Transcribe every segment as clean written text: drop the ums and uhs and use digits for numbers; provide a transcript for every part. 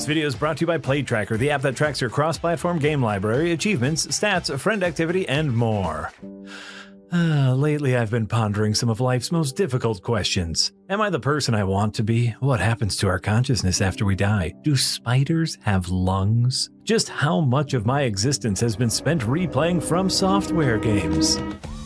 video is brought to you by PlayTracker, the app that tracks your cross-platform game library, achievements, stats, friend activity, and more. Lately, I've been pondering some of life's most difficult questions. Am I the person I want to be? What happens to our consciousness after we die? Do spiders have lungs? Just how much of my existence has been spent replaying From Software games?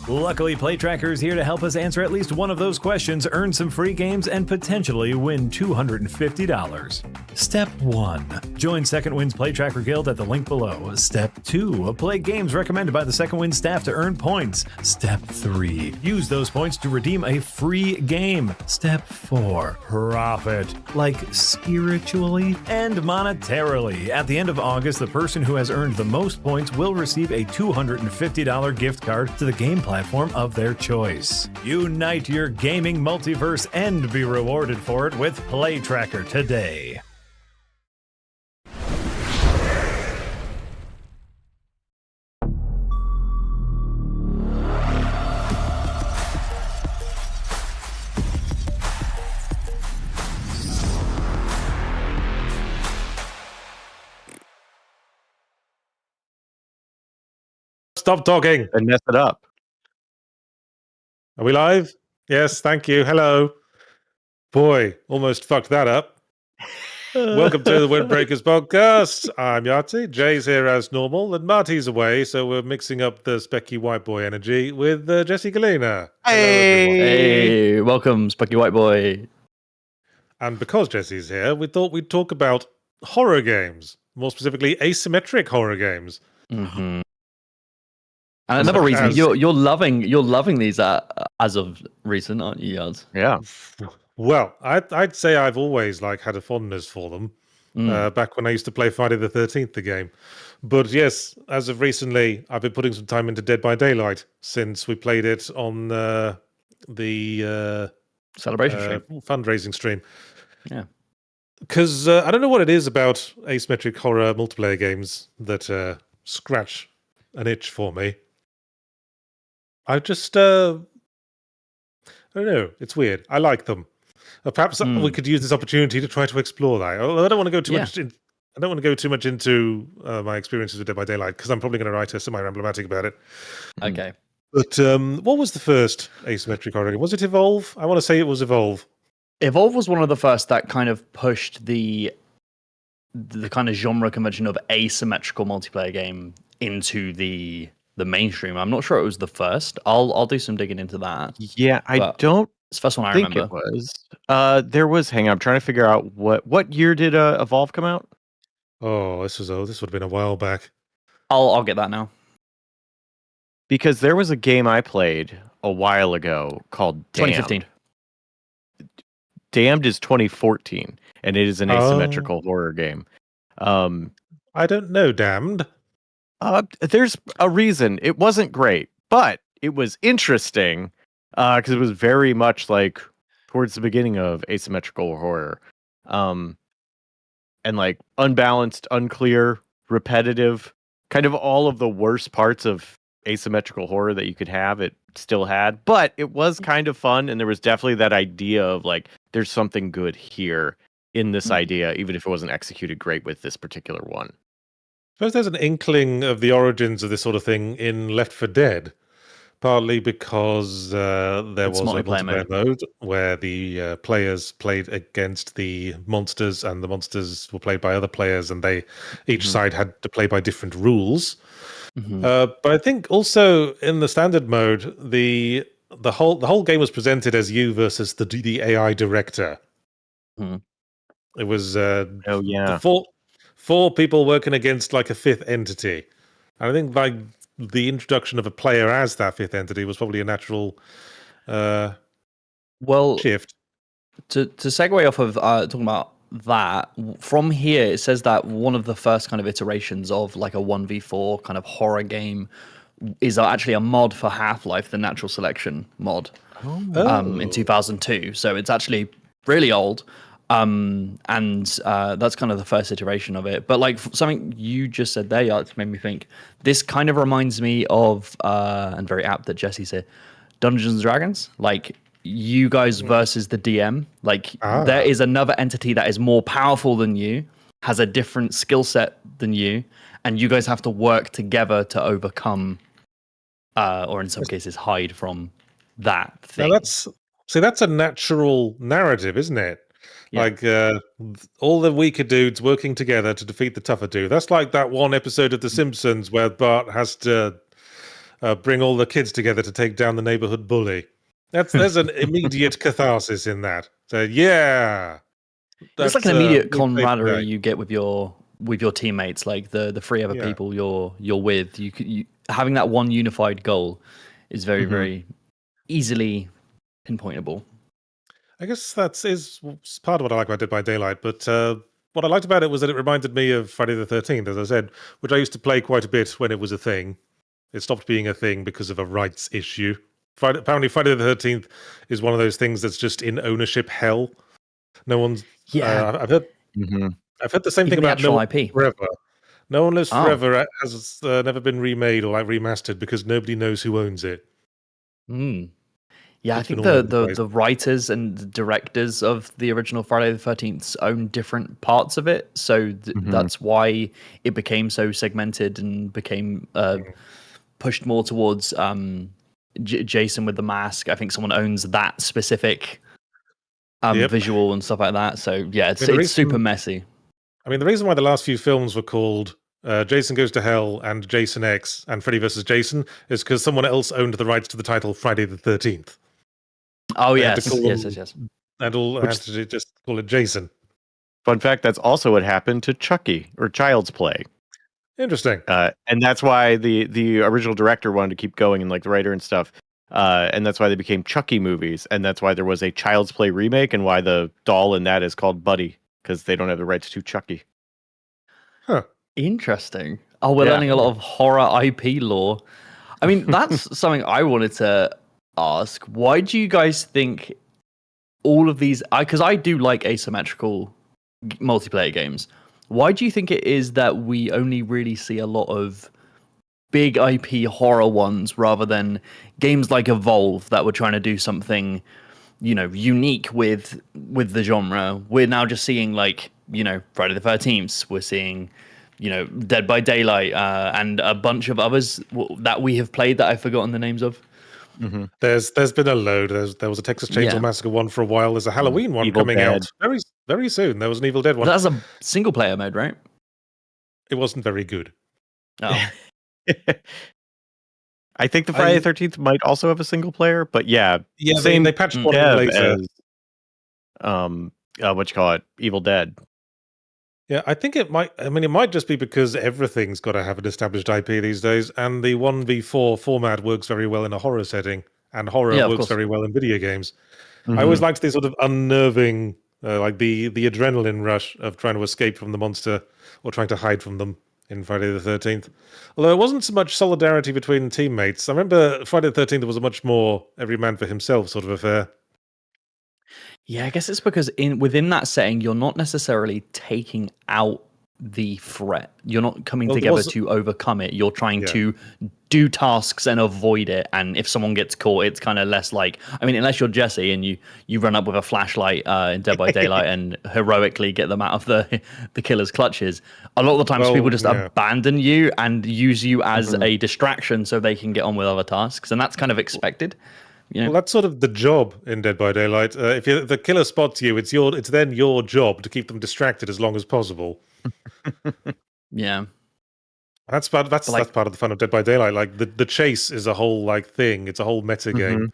Luckily, PlayTracker is here to help us answer at least one of those questions, earn some free games, and potentially win $250. Step 1. Join Second Wind's PlayTracker Guild at the link below. Step 2. Play games recommended by the Second Wind staff to earn points. Step 3. Use those points to redeem a free game. Step 4. Profit. Like spiritually and monetarily. At the end of August, the person who has earned the most points will receive a $250 gift card to the game platform of their choice. Unite your gaming multiverse and be rewarded for it with PlayTracker today. Stop talking and mess it up. Are we live? Yes, thank you. Hello. Boy, almost fucked that up. Welcome to the Windbreakers podcast. I'm Yahtzee. Jay's here as normal, and Marty's away, so we're mixing up the Specky White Boy energy with Jesse Galena. Hey, welcome, Specky White Boy. And because Jesse's here, we thought we'd talk about horror games, more specifically asymmetric horror games. Mm-hmm. And another reason you're loving these as of recent, aren't you, Yards? Yeah. Well, I'd say I've always had a fondness for them. Back when I used to play Friday the 13th, the game. But yes, as of recently, I've been putting some time into Dead by Daylight since we played it on the celebration stream, fundraising stream. Yeah. Because I don't know what it is about asymmetric horror multiplayer games that scratch an itch for me. I just, I don't know. It's weird. I like them. Perhaps we could use this opportunity to try to explore that. Although I don't want to go too much. I don't want to go too much into my experiences with Dead by Daylight because I'm probably going to write a semi-rambematic about it. Okay. But what was the first asymmetric horror game? Was it Evolve? I want to say it was Evolve. Evolve was one of the first that kind of pushed the kind of genre convention of asymmetrical multiplayer game into the mainstream. I'm not sure it was the first. I'll do some digging into that. Yeah, I don't it's the first one I think remember. it was. There was. Hang on, I'm trying to figure out what year did Evolve come out? Oh, this would have been a while back. I'll get that now. Because there was a game I played a while ago called Damned. 2015. Damned is 2014, and it is an asymmetrical horror game. I don't know, Damned. There's a reason. It wasn't great, but it was interesting because it was very much towards the beginning of asymmetrical horror. And unbalanced, unclear, repetitive, kind of all of the worst parts of asymmetrical horror that you could have, it still had. But it was kind of fun, and there was definitely that idea of there's something good here in this idea, even if it wasn't executed great with this particular one. I suppose there's an inkling of the origins of this sort of thing in Left 4 Dead, partly because there was a multiplayer mode where the players played against the monsters, and the monsters were played by other players, and each side had to play by different rules. But I think also in the standard mode, the whole game was presented as you versus the AI director. It was four people working against a fifth entity. And I think the introduction of a player as that fifth entity was probably a natural shift. To segue off of talking about that, from here it says that one of the first kind of iterations of a 1v4 kind of horror game is actually a mod for Half-Life, the natural selection mod, in 2002. So it's actually really old. And that's kind of the first iteration of it. But something you just said there, Yacht, made me think. This kind of reminds me of, and very apt that Jesse's here, Dungeons and Dragons. You guys versus the DM. There is another entity that is more powerful than you, has a different skill set than you, and you guys have to work together to overcome, or in some cases hide from that thing. Now that's a natural narrative, isn't it? Yeah. Like all the weaker dudes working together to defeat the tougher dude. That's like that one episode of The Simpsons where Bart has to bring all the kids together to take down the neighborhood bully. There's an immediate catharsis in that. So yeah, it's like an immediate camaraderie you get with your teammates, like the three other people you're with. You having that one unified goal is very very easily pinpointable. I guess is part of what I like about Dead by Daylight, but what I liked about it was that it reminded me of Friday the 13th, as I said, which I used to play quite a bit when it was a thing. It stopped being a thing because of a rights issue. Apparently Friday the 13th is one of those things that's just in ownership hell. No one's... I've heard the same thing about No One Lives Forever. No One Lives Forever has never been remade or like remastered because nobody knows who owns it. Yeah, I think the writers and the directors of the original Friday the 13th own different parts of it. So that's why it became so segmented and became pushed more towards Jason with the mask. I think someone owns that specific visual and stuff like that. So yeah, it's super messy. I mean, the reason why the last few films were called Jason Goes to Hell and Jason X and Freddy vs. Jason is because someone else owned the rights to the title Friday the 13th. Oh, yes. And had to just call it Jason. Fun fact, that's also what happened to Chucky, or Child's Play. Interesting. And that's why the original director wanted to keep going, and like the writer and stuff. And that's why they became Chucky movies. And that's why there was a Child's Play remake, and why the doll in that is called Buddy, because they don't have the rights to Chucky. Huh. Interesting. Oh, we're learning a lot of horror IP lore. I mean, that's something I wanted to ask. Why do you guys think all of these, because I do like asymmetrical multiplayer games, why do you think it is that we only really see a lot of big IP horror ones rather than games like Evolve that were trying to do something, unique with the genre? We're now just seeing like, Friday the 13th, we're seeing Dead by Daylight, and a bunch of others that we have played that I've forgotten the names of. There's been a load. There was a Texas Chainsaw Massacre one for a while. There's a Halloween one coming out very very soon. There was an Evil Dead one. That's a single player mode, right? It wasn't very good. Oh. I think the Friday the 13th might also have a single player, but same. They patched one later. As Evil Dead. Yeah, I think it might. I mean, it might just be because everything's got to have an established IP these days, and the 1v4 format works very well in a horror setting, and horror works very well in video games. I always liked the sort of unnerving, like the adrenaline rush of trying to escape from the monster or trying to hide from them in Friday the 13th. Although it wasn't so much solidarity between teammates. I remember Friday the 13th was a much more every man for himself sort of affair. Yeah, I guess it's because within that setting, you're not necessarily taking out the threat. You're not coming together to overcome it. You're trying to do tasks and avoid it. And if someone gets caught, it's kind of less like, I mean, unless you're Jesse and you run up with a flashlight in Dead by Daylight and heroically get them out of the killer's clutches. A lot of the times people just abandon you and use you as a distraction so they can get on with other tasks. And that's kind of expected. Well, that's sort of the job in Dead by Daylight. If the killer spots you, it's then your job to keep them distracted as long as possible. Yeah, that's part of the fun of Dead by Daylight. Like the chase is a whole thing. It's a whole meta game.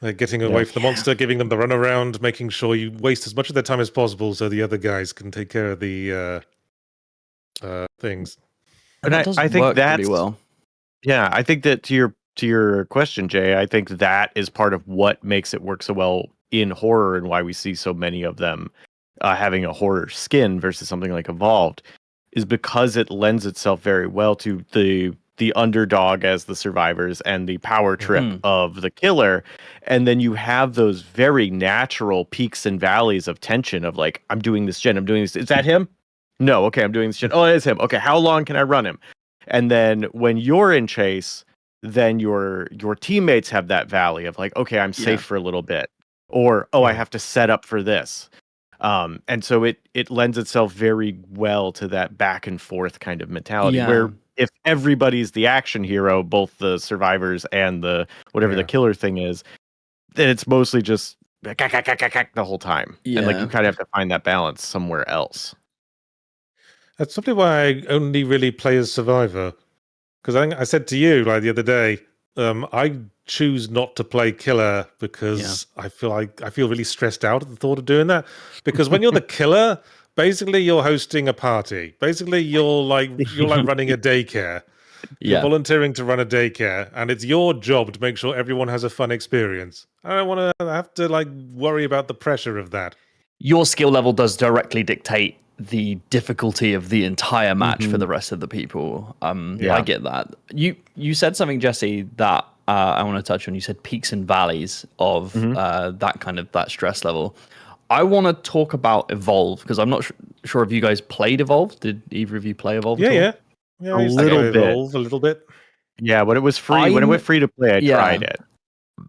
Like getting away from the monster, giving them the runaround, making sure you waste as much of their time as possible, so the other guys can take care of the things. And I think that's pretty well. Yeah, I think that to your question, Jay, I think that is part of what makes it work so well in horror and why we see so many of them having a horror skin versus something like Evolved, is because it lends itself very well to the underdog as the survivors and the power trip of the killer. And then you have those very natural peaks and valleys of tension of like, I'm doing this gen, I'm doing this. Is that him? No. Okay, I'm doing this gen. Oh, it is him. Okay, how long can I run him? And then when you're in chase, then your teammates have that valley of like, okay, I'm safe for a little bit, or I have to set up for this. And so it lends itself very well to that back and forth kind of mentality where if everybody's the action hero, both the survivors and the whatever the killer thing is, then it's mostly just the whole time. And like you kind of have to find that balance somewhere else. That's probably why I only really play as survivor. Because I said to you like the other day, I choose not to play killer because I feel really stressed out at the thought of doing that. Because when you're the killer, basically you're hosting a party. Basically you're like running a daycare. You're volunteering to run a daycare, and it's your job to make sure everyone has a fun experience. I don't want to have to like worry about the pressure of that. Your skill level does directly dictate the difficulty of the entire match for the rest of the people. I get that. You said something, Jesse, that I want to touch on. You said peaks and valleys of that stress level. I want to talk about Evolve because I'm not sure if you guys played Evolve. Did either of you play Evolve? Yeah, a little bit. Yeah, when it was free, when it went free to play, I tried it.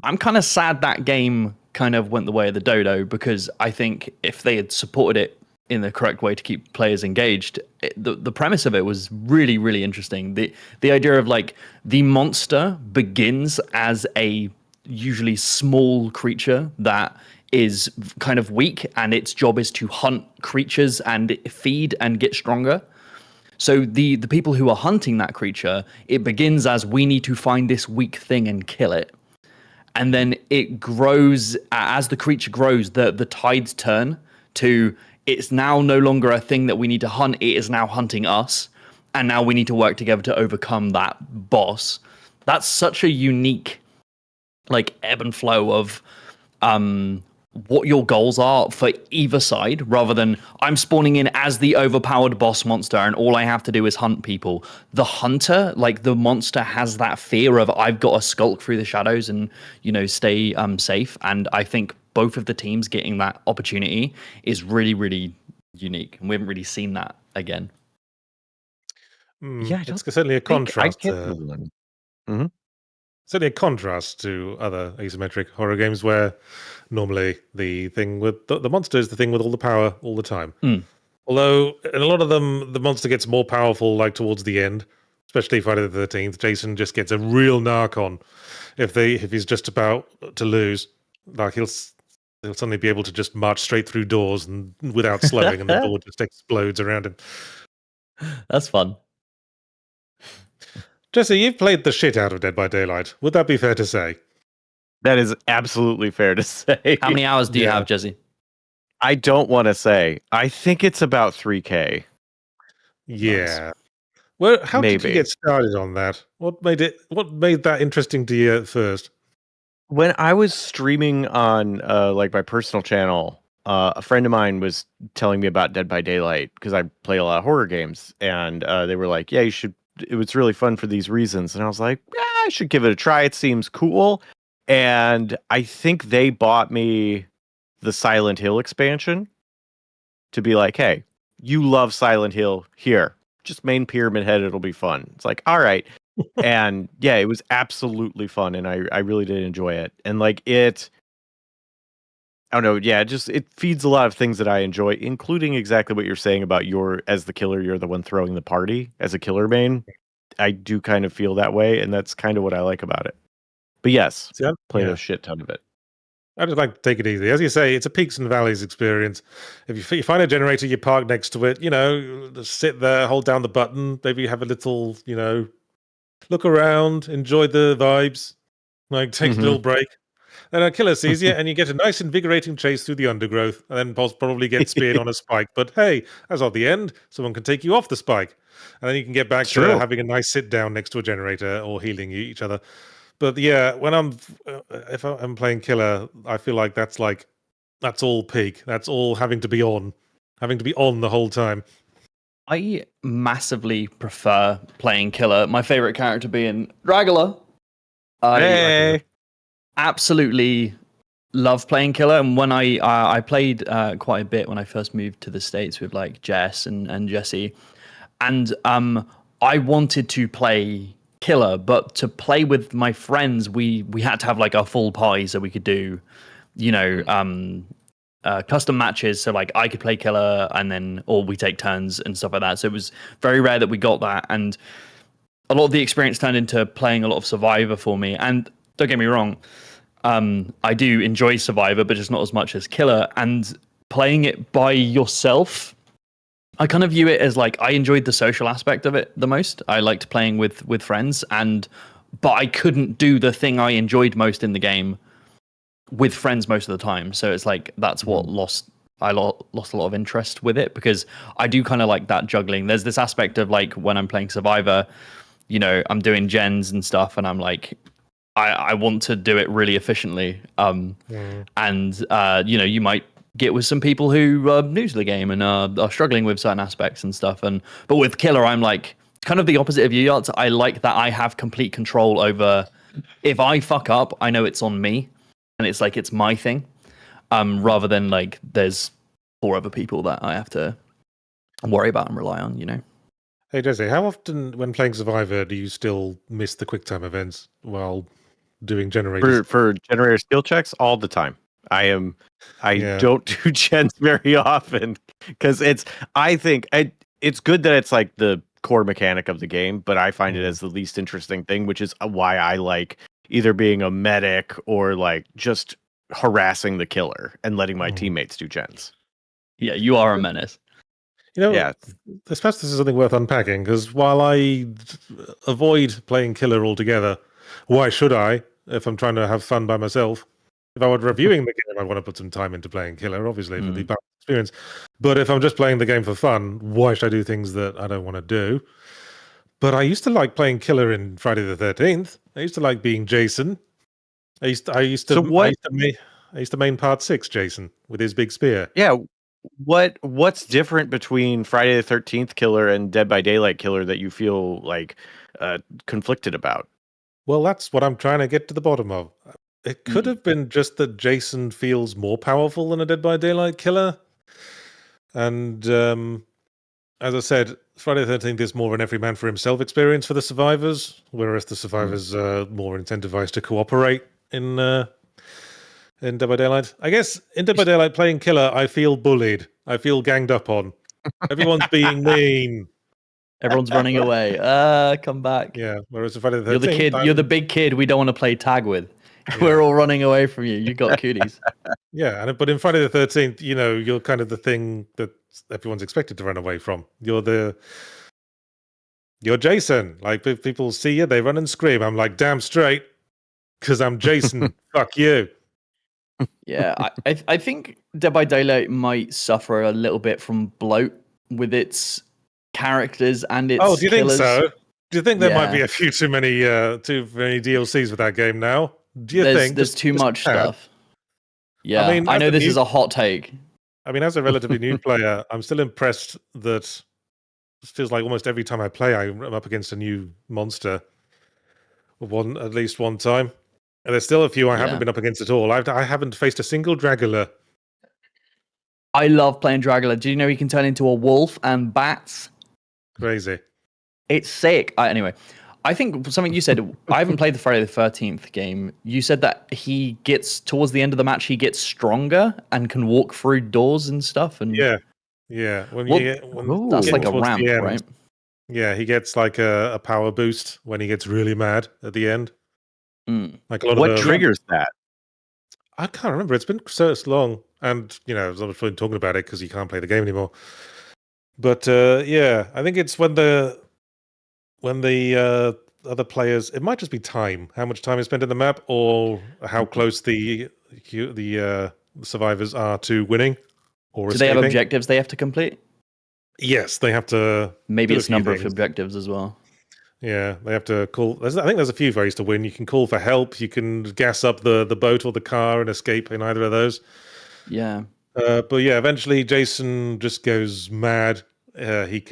I'm kind of sad that game kind of went the way of the dodo because I think if they had supported it in the correct way to keep players engaged, the premise of it was really, really interesting. The idea of like the monster begins as a usually small creature that is kind of weak, and its job is to hunt creatures and feed and get stronger. So the people who are hunting that creature, it begins as we need to find this weak thing and kill it. And then it grows, as the creature grows, the tides turn to it's now no longer a thing that we need to hunt, it is now hunting us. And now we need to work together to overcome that boss. That's such a unique like ebb and flow of what your goals are for either side, rather than I'm spawning in as the overpowered boss monster and all I have to do is hunt people. The hunter, like the monster, has that fear of I've got to skulk through the shadows and, you know, stay safe. And I think both of the teams getting that opportunity is really, really unique. And we haven't really seen that again. It's certainly a contrast. Certainly a contrast to other asymmetric horror games where normally the thing with the monster is the thing with all the power all the time. Although in a lot of them, the monster gets more powerful like towards the end, especially Friday the 13th. Jason just gets a real narc on if he's just about to lose. Like he'll suddenly be able to just march straight through doors and without slowing, and the door just explodes around him. That's fun. Jesse, you've played the shit out of Dead by Daylight. Would that be fair to say? That is absolutely fair to say. How many hours do you have, Jesse? I don't want to say. I think it's about 3K. Yeah. Nice. Well, how did you get started on that? What made that interesting to you at first? When I was streaming on like my personal channel, a friend of mine was telling me about Dead by Daylight because I play a lot of horror games, and they were like, "Yeah, you should. It was really fun for these reasons." And I was like, "Yeah, I should give it a try. It seems cool." And I think they bought me the Silent Hill expansion to be like, "Hey, you love Silent Hill. Here, just main Pyramid Head. It'll be fun." It's like, all right. And yeah, it was absolutely fun, and I really did enjoy it. And like it, I don't know, yeah, it feeds a lot of things that I enjoy, including exactly what you're saying about as the killer, you're the one throwing the party as a killer main. I do kind of feel that way, and that's kind of what I like about it. But yes, played a shit ton of it. I just like to take it easy. As you say, it's a peaks and valleys experience. If you find a generator, you park next to it, just sit there, hold down the button, maybe have a little, look around, enjoy the vibes, like take a little break. Then a killer sees you, and you get a nice invigorating chase through the undergrowth, and then probably get speared on a spike. But hey, that's not the end. Someone can take you off the spike, and then you can get back to having a nice sit down next to a generator or healing each other. But yeah, if I'm playing killer, I feel like that's all peak. That's all having to be on the whole time. I massively prefer playing killer. My favorite character being Dragula. Hey. Absolutely love playing killer, and when I played quite a bit when I first moved to the States with like Jess and Jesse, and I wanted to play killer, but to play with my friends we had to have like a full party so we could do custom matches, so like I could play killer and then or we take turns and stuff like that. So it was very rare that we got that, and a lot of the experience turned into playing a lot of Survivor for me. And don't get me wrong, I do enjoy Survivor, but just not as much as killer. And playing it by yourself, I kind of view it as like I enjoyed the social aspect of it the most. I liked playing with friends, but I couldn't do the thing I enjoyed most in the game with friends most of the time. So it's like that's what lost a lot of interest with it, because I do kind of like that juggling. There's this aspect of like when I'm playing Survivor, you know, I'm doing gens and stuff, and I'm like, I want to do it really efficiently. And you know, you might get with some people who are new to the game and are struggling with certain aspects and stuff. But with killer, I'm like kind of the opposite of you, Yachts. I like that I have complete control over. If I fuck up, I know it's on me, and it's like it's my thing, rather than like there's 4 other people that I have to worry about and rely on, you know. Hey Jesse, how often when playing Survivor do you still miss the quick time events while doing generators? For generator skill checks all the time. I don't do gens very often because I think it's good that it's like the core mechanic of the game, but I find it as the least interesting thing, which is why I like either being a medic or like just harassing the killer and letting my teammates do gens. Yeah, you are a menace. You know, I suppose this is something worth unpacking, because while I avoid playing killer altogether, why should I if I'm trying to have fun by myself? If I were reviewing the game, I'd want to put some time into playing killer, obviously, for the experience. But if I'm just playing the game for fun, why should I do things that I don't want to do? But I used to like playing killer in Friday the 13th. I used to like being Jason. I used to main part 6 Jason with his big spear. Yeah. What's different between Friday the 13th killer and Dead by Daylight killer that you feel like conflicted about? Well, that's what I'm trying to get to the bottom of. It could have been just that Jason feels more powerful than a Dead by Daylight killer. And as I said, Friday the 13th is more of an every man for himself experience for the survivors, whereas the survivors are more incentivized to cooperate in Dead by Daylight. I guess in Dead by Daylight playing killer, I feel bullied. I feel ganged up on. Everyone's being mean. Everyone's running away. Come back. Yeah, whereas Friday the 13th... You're the big kid we don't want to play tag with. Yeah. We're all running away from you. You got cooties. Yeah, but in Friday the 13th, you know, you're kind of the thing that everyone's expected to run away from. You're Jason. Like, if people see you, they run and scream. I'm like, damn straight, because I'm Jason. Fuck you. Yeah, I think Dead by Daylight might suffer a little bit from bloat with its characters and its do you killers. think so? Do you think there might be a few too many DLCs with that game now? Do you think there's too much stuff? Yeah, I know this is a hot take. I mean, as a relatively new player, I'm still impressed that it feels like almost every time I play, I'm up against a new monster at least one time. And there's still a few I haven't been up against at all. I haven't faced a single Dragula. I love playing Dragula. Do you know he can turn into a wolf and bats? Crazy. It's sick. Anyway, I think something you said, I haven't played the Friday the 13th game. You said that he gets, towards the end of the match, he gets stronger and can walk through doors and stuff. And yeah. That's like a ramp, right? Yeah, he gets like a power boost when he gets really mad at the end. Like what triggers that? I can't remember. It's been so long, and you know, I was fun talking about it because you can't play the game anymore. But yeah, I think it's when the other players. It might just be time, how much time is spent in the map, or how close the survivors are to winning or escaping. Do they have objectives they have to complete? Yes, they have to. Maybe it's number of objectives as well. Yeah, they have to call. I think there's a few ways to win. You can call for help. You can gas up the boat or the car and escape in either of those. Yeah. But yeah, eventually Jason just goes mad. He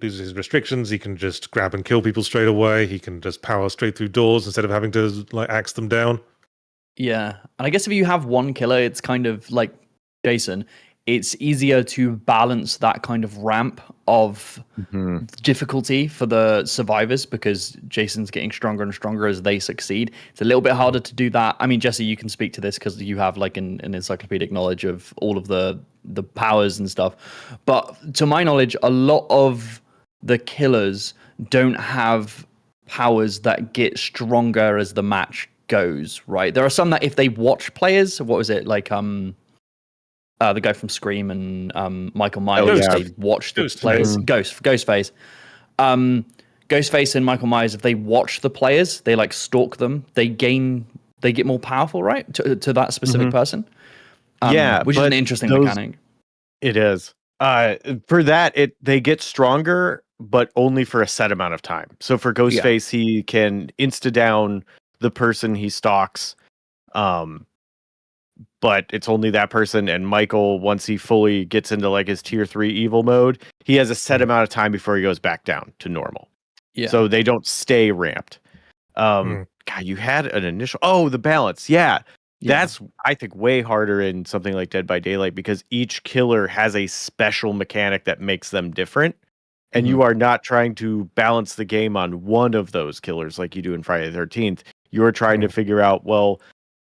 loses his restrictions. He can just grab and kill people straight away. He can just power straight through doors instead of having to like axe them down. Yeah, and I guess if you have one killer, it's kind of like Jason. it's easier to balance that kind of ramp of difficulty for the survivors because Jason's getting stronger and stronger as they succeed. It's a little bit harder to do that. I mean, Jesse, you can speak to this because you have like an encyclopedic knowledge of all of the powers and stuff. But to my knowledge, a lot of the killers don't have powers that get stronger as the match goes, right? There are some that if they watch players, what was it like the guy from Scream and Michael Myers, they watch the players. Ghostface. Ghostface and Michael Myers, if they watch the players, they like stalk them, they get more powerful, right? To that specific person. Which is an interesting mechanic. It is. For that, they get stronger, but only for a set amount of time. So for Ghostface, he can insta down the person he stalks, but it's only that person. And Michael, once he fully gets into like his tier 3 evil mode, he has a set amount of time before he goes back down to normal. Yeah. So they don't stay ramped. God, you had an initial. Oh, the balance. Yeah. That's, I think, way harder in something like Dead by Daylight because each killer has a special mechanic that makes them different. And you are not trying to balance the game on one of those killers like you do in Friday the 13th. You're trying to figure out, well,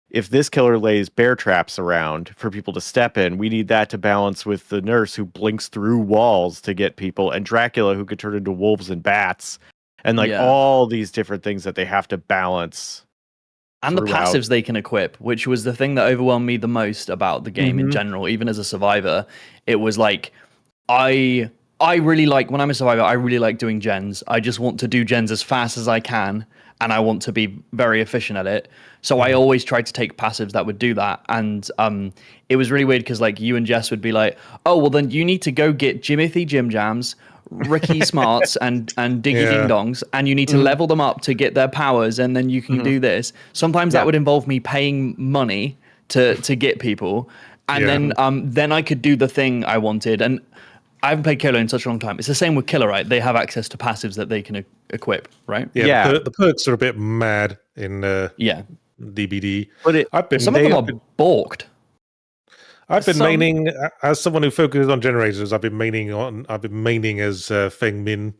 if this killer lays bear traps around for people to step in, we need that to balance with the nurse who blinks through walls to get people, and Dracula who could turn into wolves and bats, and all these different things that they have to balance. And the passives they can equip, which was the thing that overwhelmed me the most about the game in general, even as a survivor. It was like, I really like, when I'm a survivor, I really like doing gens. I just want to do gens as fast as I can, and I want to be very efficient at it. So I always tried to take passives that would do that. And it was really weird because like you and Jess would be like, oh, well then you need to go get Jimothy Jim Jams, Ricky Smarts, and Diggy Ding Dongs, and you need to level them up to get their powers, and then you can do this. Sometimes that would involve me paying money to get people. And then I could do the thing I wanted. And I haven't played Killer in such a long time. It's the same with Killer, right? They have access to passives that they can equip, right? Yeah. The perks are a bit mad in DBD. But some of them are balked. I've been maining as someone who focuses on generators. I've been maining as Feng Min,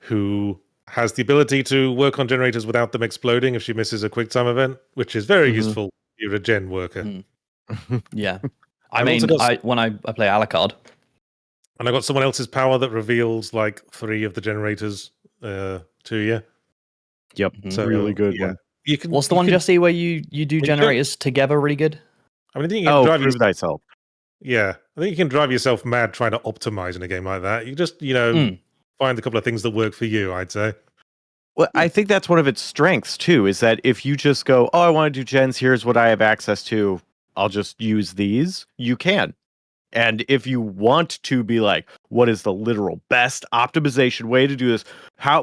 who has the ability to work on generators without them exploding if she misses a quick time event, which is very useful if you're a gen worker. Yeah, when I play Alucard. And I got someone else's power that reveals like 3 of the generators to you. Yep, so really good one. What's the one, Jesse, where you do generators together really good? I mean, I think you can drive prove thyself. Yeah, I think you can drive yourself mad trying to optimize in a game like that. You just, find a couple of things that work for you, I'd say. Well, I think that's one of its strengths, too, is that if you just go, oh, I want to do gens, here's what I have access to, I'll just use these, you can. And if you want to be like, what is the literal best optimization way to do this?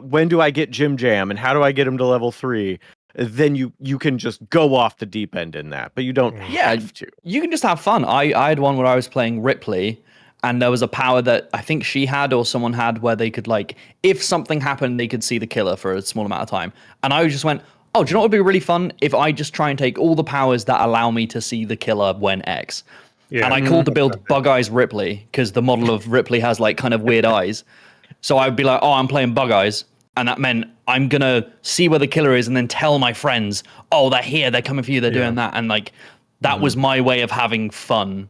When do I get Jim Jam and how do I get him to level 3? Then you can just go off the deep end in that, but you don't have to. You can just have fun. I had one where I was playing Ripley, and there was a power that I think she had or someone had where they could, like, if something happened, they could see the killer for a small amount of time. And I just went, oh, do you know what would be really fun? If I just try and take all the powers that allow me to see the killer when X. Yeah. And I called the build Bug Eyes Ripley, because the model of Ripley has, like, kind of weird eyes. So I would be like, oh, I'm playing Bug Eyes. And that meant I'm going to see where the killer is and then tell my friends, oh, they're here, they're coming for you, they're doing that. And like, that was my way of having fun,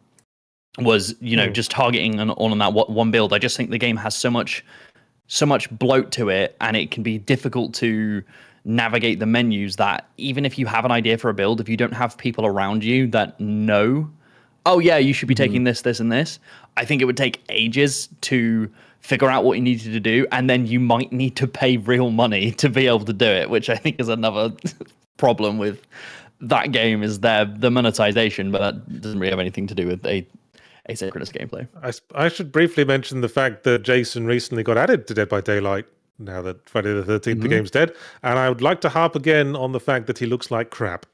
was, just targeting on that one build. I just think the game has so much bloat to it, and it can be difficult to navigate the menus, that even if you have an idea for a build, if you don't have people around you that know, oh yeah, you should be taking this, this, and this, I think it would take ages to figure out what you needed to do, and then you might need to pay real money to be able to do it, which I think is another problem with that game, is the monetization, but that doesn't really have anything to do with asynchronous gameplay. I should briefly mention the fact that Jason recently got added to Dead by Daylight, now that Friday the 13th the game's dead, and I would like to harp again on the fact that he looks like crap.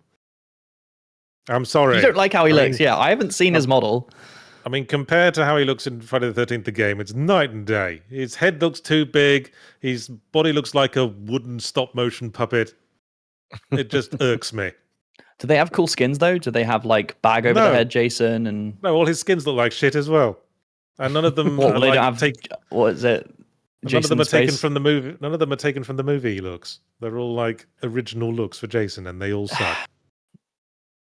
I'm sorry. You don't like how he looks? Yeah, I haven't seen his model. I mean, compared to how he looks in Friday the 13th, the game, it's night and day. His head looks too big. His body looks like a wooden stop-motion puppet. It just irks me. Do they have cool skins though? Do they have like bag over the head, Jason, and no? All his skins look like shit as well, and none of them. What, they don't have? What is it? None of them are taken from the movie. None of them are taken from the movie looks. They're all like original looks for Jason, and they all suck.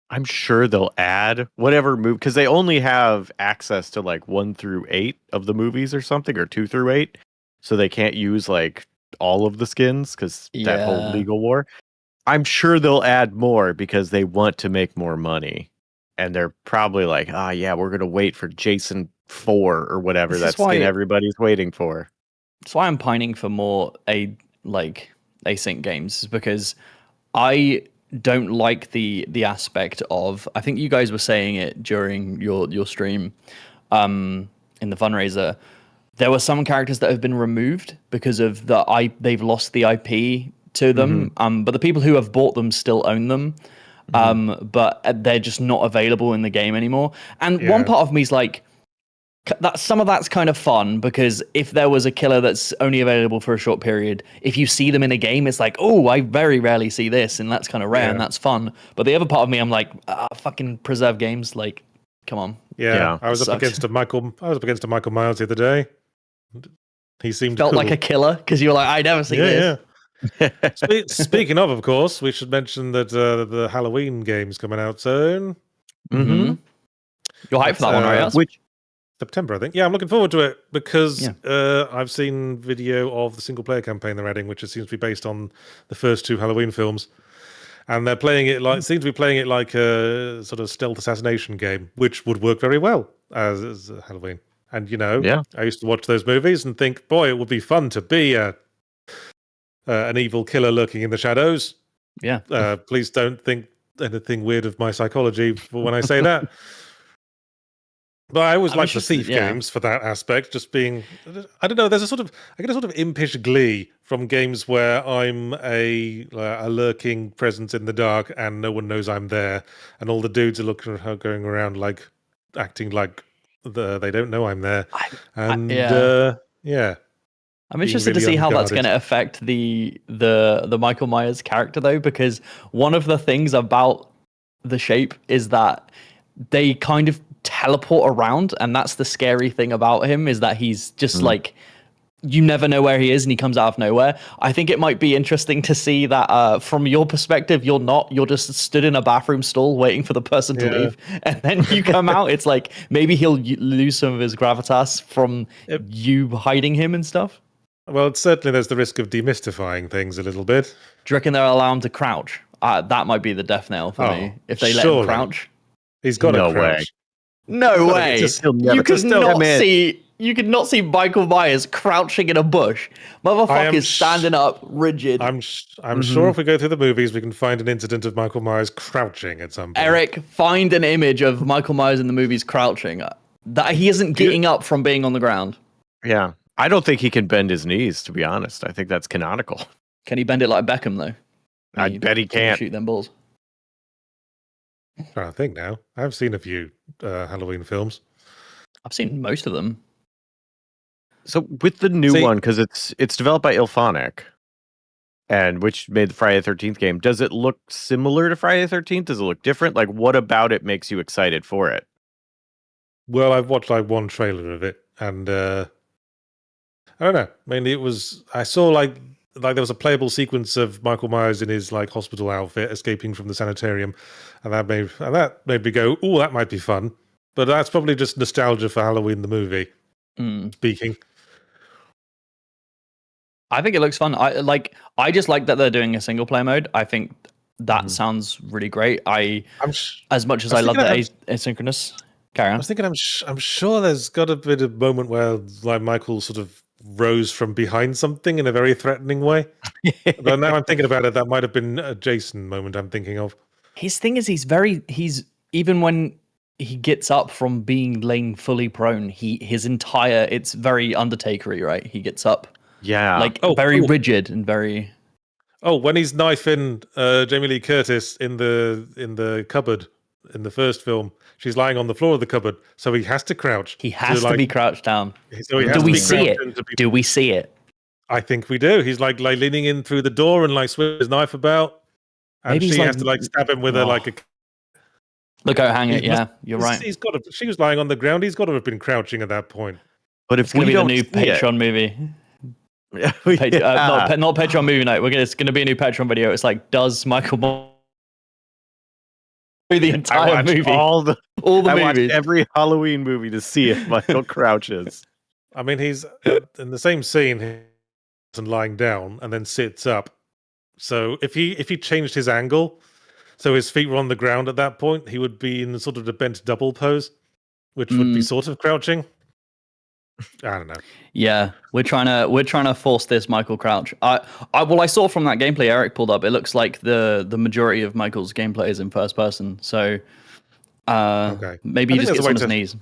I'm sure they'll add whatever movie because they only have access to like 1 through 8 of the movies or something, or 2 through 8, so they can't use like all of the skins because that whole legal war. I'm sure they'll add more because they want to make more money, and they're probably like, yeah, we're gonna wait for Jason 4 or whatever that skin everybody's waiting for. That's why I'm pining for more async games, because I don't like the aspect of, I think you guys were saying it during your stream in the fundraiser, there were some characters that have been removed because of they've lost the IP to them, but the people who have bought them still own them, but they're just not available in the game anymore. And one part of me is like, that some of that's kind of fun, because if there was a killer that's only available for a short period, if you see them in a game, it's like, oh, I very rarely see this, and that's kind of rare, and that's fun. But the other part of me, I'm like, fucking preserve games, like, come on. Yeah. I was up against a Michael Myers the other day. He seemed felt cool. like a killer because you were like, I never see this. Yeah. Speaking of course, we should mention that the Halloween game's coming out soon. You're hyped for that one, right? Which September, I think. Yeah, I'm looking forward to it because I've seen video of the single player campaign they're adding, which seems to be based on the first 2 Halloween films, and they're playing it like a sort of stealth assassination game, which would work very well as Halloween. And I used to watch those movies and think, boy, it would be fun to be an evil killer lurking in the shadows. Yeah. Please don't think anything weird of my psychology when I say that. But I always like the thief games for that aspect. Just being, I don't know. I get a sort of impish glee from games where I'm a lurking presence in the dark and no one knows I'm there, and all the dudes are going around like acting like they don't know I'm there. I'm interested to see how that's going to affect the Michael Myers character, though, because one of the things about the shape is that they kind of teleport around, and that's the scary thing about him, is that he's just like, you never know where he is and he comes out of nowhere. I think it might be interesting to see that from your perspective, you're just stood in a bathroom stall waiting for the person to leave, and then you come out. It's like maybe he'll lose some of his gravitas from you hiding him and stuff. Well, certainly there's the risk of demystifying things a little bit. Do you reckon they'll allow him to crouch? That might be the death nail for me, if they let him crouch. He's got to crouch. No way. You could not see Michael Myers crouching in a bush. Motherfucker's standing up, rigid. I'm sure if we go through the movies, we can find an incident of Michael Myers crouching at some point. Eric, find an image of Michael Myers in the movies crouching. That he isn't getting up from being on the ground. Yeah. I don't think he can bend his knees, to be honest. I think that's canonical. Can he bend it like Beckham, though? I bet he can't. Shoot them balls. I think now. I've seen a few Halloween films. I've seen most of them. So with the new one, because it's developed by Ilphonic, and which made the Friday the 13th game, does it look similar to Friday the 13th? Does it look different? Like, what about it makes you excited for it? Well, I've watched like one trailer of it, and I don't know. Mainly, I saw like there was a playable sequence of Michael Myers in his like hospital outfit escaping from the sanitarium, and that made me go, "Oh, that might be fun." But that's probably just nostalgia for Halloween the movie. Speaking, I think it looks fun. I just like that they're doing a single player mode. I think that sounds really great. As much as I love the asynchronous. Carry on. I was thinking, I'm sure there's got a bit of moment where like Michael sort of rose from behind something in a very threatening way. But now I'm thinking about it, that might have been a Jason moment I'm thinking of. His thing is he's even when he gets up from being laying fully prone, it's very Undertaker-y, right? He gets up. Yeah. Like very rigid and very. Oh, when he's knifing Jamie Lee Curtis in the cupboard in the first film, she's lying on the floor of the cupboard, so he has to crouch. He has to be crouched down. So do we see it? Do we see it? I think we do. He's like leaning in through the door and like swinging his knife about. And Maybe she he's has to stab him with a look out, hang it. Yeah, you're right. She was lying on the ground. He's got to have been crouching at that point. But if it's going to be the new Patreon movie. Not Patreon movie night. It's going to be a new Patreon video. It's like, does Michael the entire movie? All the movies. Watched every Halloween movie to see if Michael crouches. I mean, he's in the same scene and lying down and then sits up. So if he changed his angle, so his feet were on the ground at that point, he would be in sort of the bent double pose, which would be sort of crouching. I don't know. Yeah, we're trying to force this Michael crouch. I saw from that gameplay Eric pulled up, it looks like the majority of Michael's gameplay is in first person. So maybe he just gets on his knees.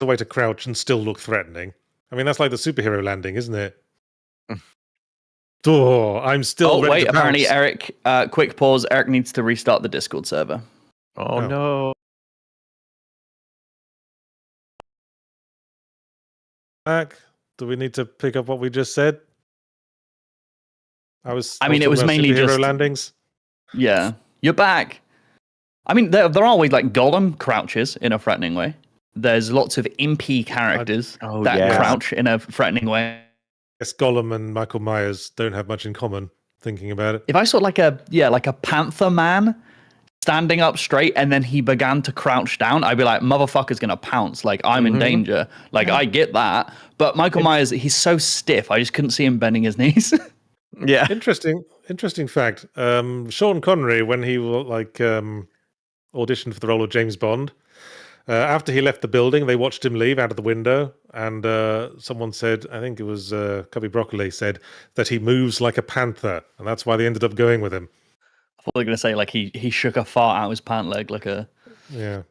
The way to crouch and still look threatening. I mean, that's like the superhero landing, isn't it? I'm still. Oh wait, apparently Eric. Quick pause. Eric needs to restart the Discord server. Oh no. Back. Do we need to pick up what we just said? It was mainly just landings. Yeah, you're back. I mean, there are always Gollum crouches in a threatening way. There's lots of impy characters that crouch in a threatening way. Yes, Gollum and Michael Myers don't have much in common. Thinking about it, if I saw like a panther man standing up straight and then he began to crouch down, I'd be like, motherfucker's gonna pounce. I'm in danger. I get that. But Michael Myers, he's so stiff. I just couldn't see him bending his knees. Yeah. Interesting fact. Sean Connery, when he auditioned for the role of James Bond, after he left the building, they watched him leave out of the window, and someone said, I think it was Cubby Broccoli, said that he moves like a panther, and that's why they ended up going with him. I thought they were going to say he shook a fart out of his pant leg Yeah.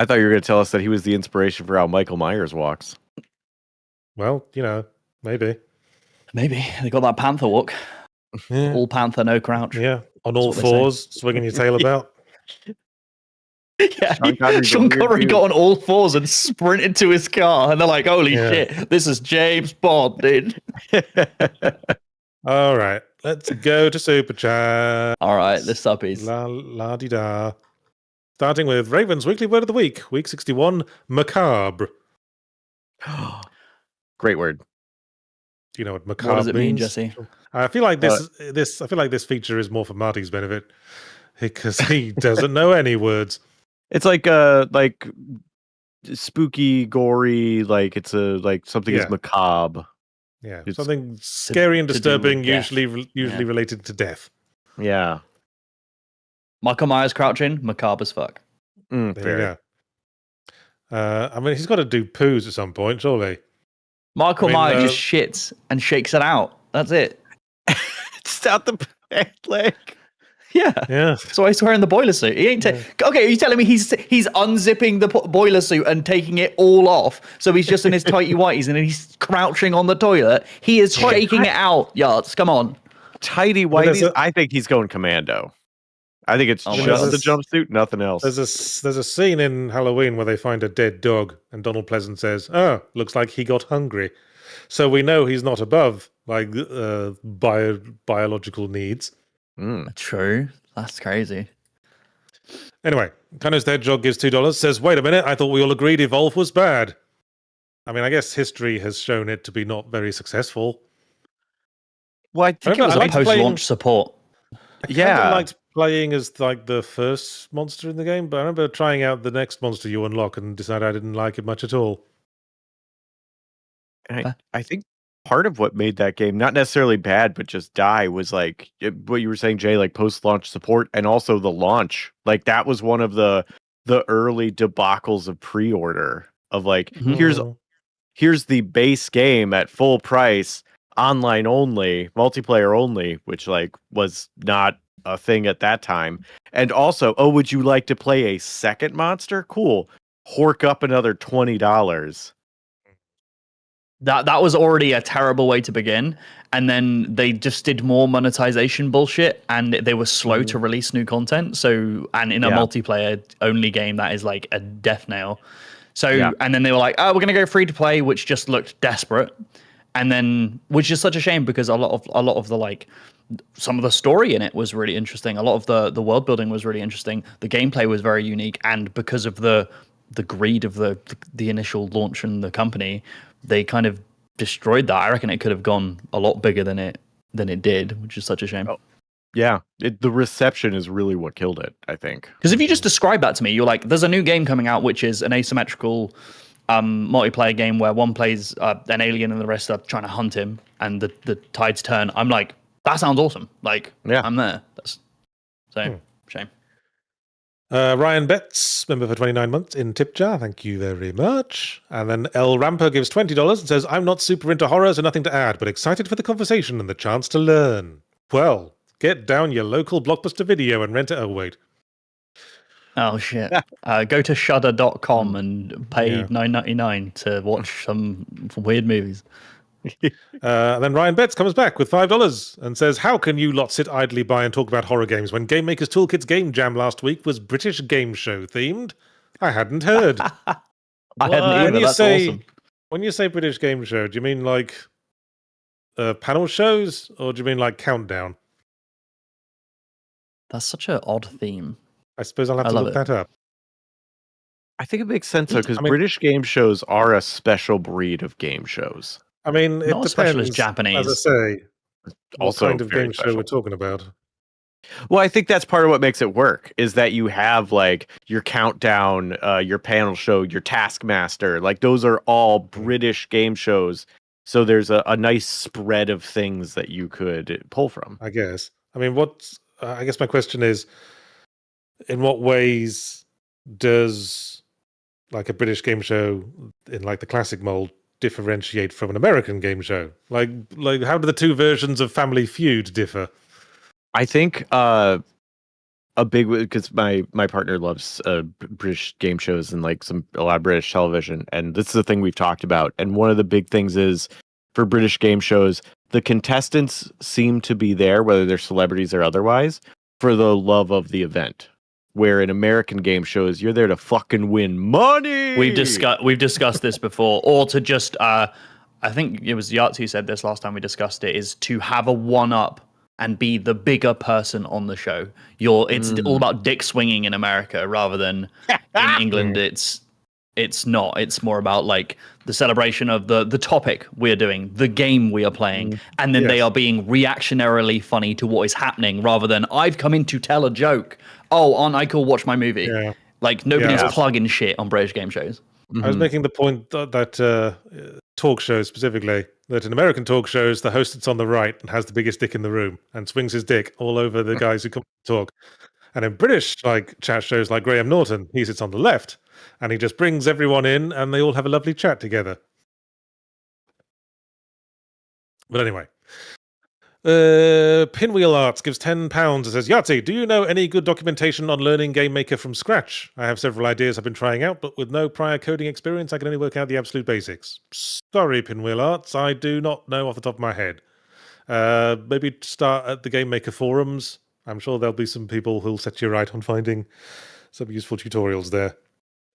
I thought you were going to tell us that he was the inspiration for how Michael Myers walks. Well, maybe. Maybe. They got that panther walk. Yeah. All panther, no crouch. Yeah. On all fours, swinging your tail about. Yeah, Sean Connery got on all fours and sprinted to his car, and they're like, holy shit, this is James Bond, dude. All right, let's go to Super Chat. All right, the subbies. La-di-da. Starting with Raven's Weekly Word of the Week, Week 61, macabre. Great word. Do you know what macabre means? What does it mean, Jesse? Jesse? I feel like this feature is more for Marty's benefit because he doesn't know any words. It's like spooky, gory, it's something is macabre. Yeah, it's something scary and disturbing, usually related to death. Yeah. Michael Myers crouching, macabre as fuck. Fair. I mean, he's got to do poos at some point, surely. Michael Myers just shits and shakes it out. That's it. Just out the leg. Yeah. So he's wearing the boiler suit. He ain't okay. Are you telling me he's unzipping the boiler suit and taking it all off? So he's just in his tighty whities and he's crouching on the toilet. He is shaking it out. Yards, come on. Tighty whities. I think he's going commando. I think it's just the jumpsuit, nothing else. There's a scene in Halloween where they find a dead dog, and Donald Pleasant says, "Oh, looks like he got hungry." So we know he's not above biological needs. True. That's crazy. Anyway, Connor's Dead Jog gives $2, says, wait a minute, I thought we all agreed Evolve was bad. I mean, I guess history has shown it to be not very successful. Well, I think it was a post-launch support. I liked playing as the first monster in the game, but I remember trying out the next monster you unlock and decided I didn't like it much at all. And I think part of what made that game not necessarily bad, but just die was what you were saying, Jay, post-launch support, and also the launch. That was one of the early debacles of pre-order of here's the base game at full price, online only, multiplayer only, which was not a thing at that time. And also, would you like to play a second monster? Cool. Hork up another $20. That was already a terrible way to begin, and then they just did more monetization bullshit, and they were slow to release new content. So, and in a multiplayer only game, that is a death nail. So, and then they were like, "Oh, we're gonna go free to play," which just looked desperate, and then which is such a shame because a lot of the some of the story in it was really interesting. A lot of the world building was really interesting. The gameplay was very unique, and because of the greed of the initial launch and the company, they kind of destroyed that. I reckon it could have gone a lot bigger than it did, which is such a shame. Oh. Yeah, the reception is really what killed it, I think. Because if you just describe that to me, you're like, there's a new game coming out, which is an asymmetrical multiplayer game where one plays an alien and the rest are trying to hunt him, and the tides turn. I'm like, that sounds awesome. Like, yeah. I'm there. Shame. Ryan Betts, member for 29 months in tip jar. Thank you very much. And then L Ramper gives $20 and says, I'm not super into horror, so nothing to add, but excited for the conversation and the chance to learn. Well, get down your local Blockbuster Video and rent it. Oh, wait. Oh, shit. Go to shudder.com and pay $9.99 to watch some weird movies. And then Ryan Betts comes back with $5 and says, how can you lot sit idly by and talk about horror games when Game Maker's Toolkit's Game Jam last week was British game show themed? I hadn't heard. I hadn't either. That's awesome. When you say British game show, do you mean like panel shows, or do you mean like countdown? That's such an odd theme. I suppose I'll have to look that up. I think it makes sense though, because British game shows are a special breed of game shows. I mean, it not depends, as Japanese. As I say, also what kind of game special. show we're talking about. Well, I think that's part of what makes it work, is that you have like your countdown, your panel show, your Taskmaster. Like those are all British game shows. So there's a nice spread of things that you could pull from. I guess. I mean, I guess my question is, in what ways does like a British game show in like the classic mold differentiate from an American game show? Like how do the two versions of Family Feud differ? I think a big, because my partner loves British game shows and like a lot of British television, and this is the thing we've talked about. And one of the big things is for British game shows, the contestants seem to be there, whether they're celebrities or otherwise, for the love of the event. Where in American game shows, you're there to fucking win money. We've discussed this before, or to just I think it was Yahtzee who said this last time we discussed it, is to have a one-up and be the bigger person on the show. It's all about dick swinging in America, rather than in England. It's not. It's more about like the celebration of the topic we're doing, the game we are playing, and then they are being reactionarily funny to what is happening, rather than I've come in to tell a joke. Oh, aren't I cool? Watch my movie. Yeah. Like nobody's plugging shit on British game shows. I was making the point that talk shows specifically, that in American talk shows, the host sits on the right and has the biggest dick in the room and swings his dick all over the guys who come to talk. And in British like chat shows like Graham Norton, he sits on the left and he just brings everyone in and they all have a lovely chat together. But anyway, Pinwheel Arts gives £10 and says, Yahtzee, do you know any good documentation on learning Game Maker from scratch? I have several ideas I've been trying out, but with no prior coding experience, I can only work out the absolute basics. Sorry, Pinwheel Arts, I do not know off the top of my head. Maybe start at the Game Maker forums. I'm sure there'll be some people who'll set you right on finding some useful tutorials there.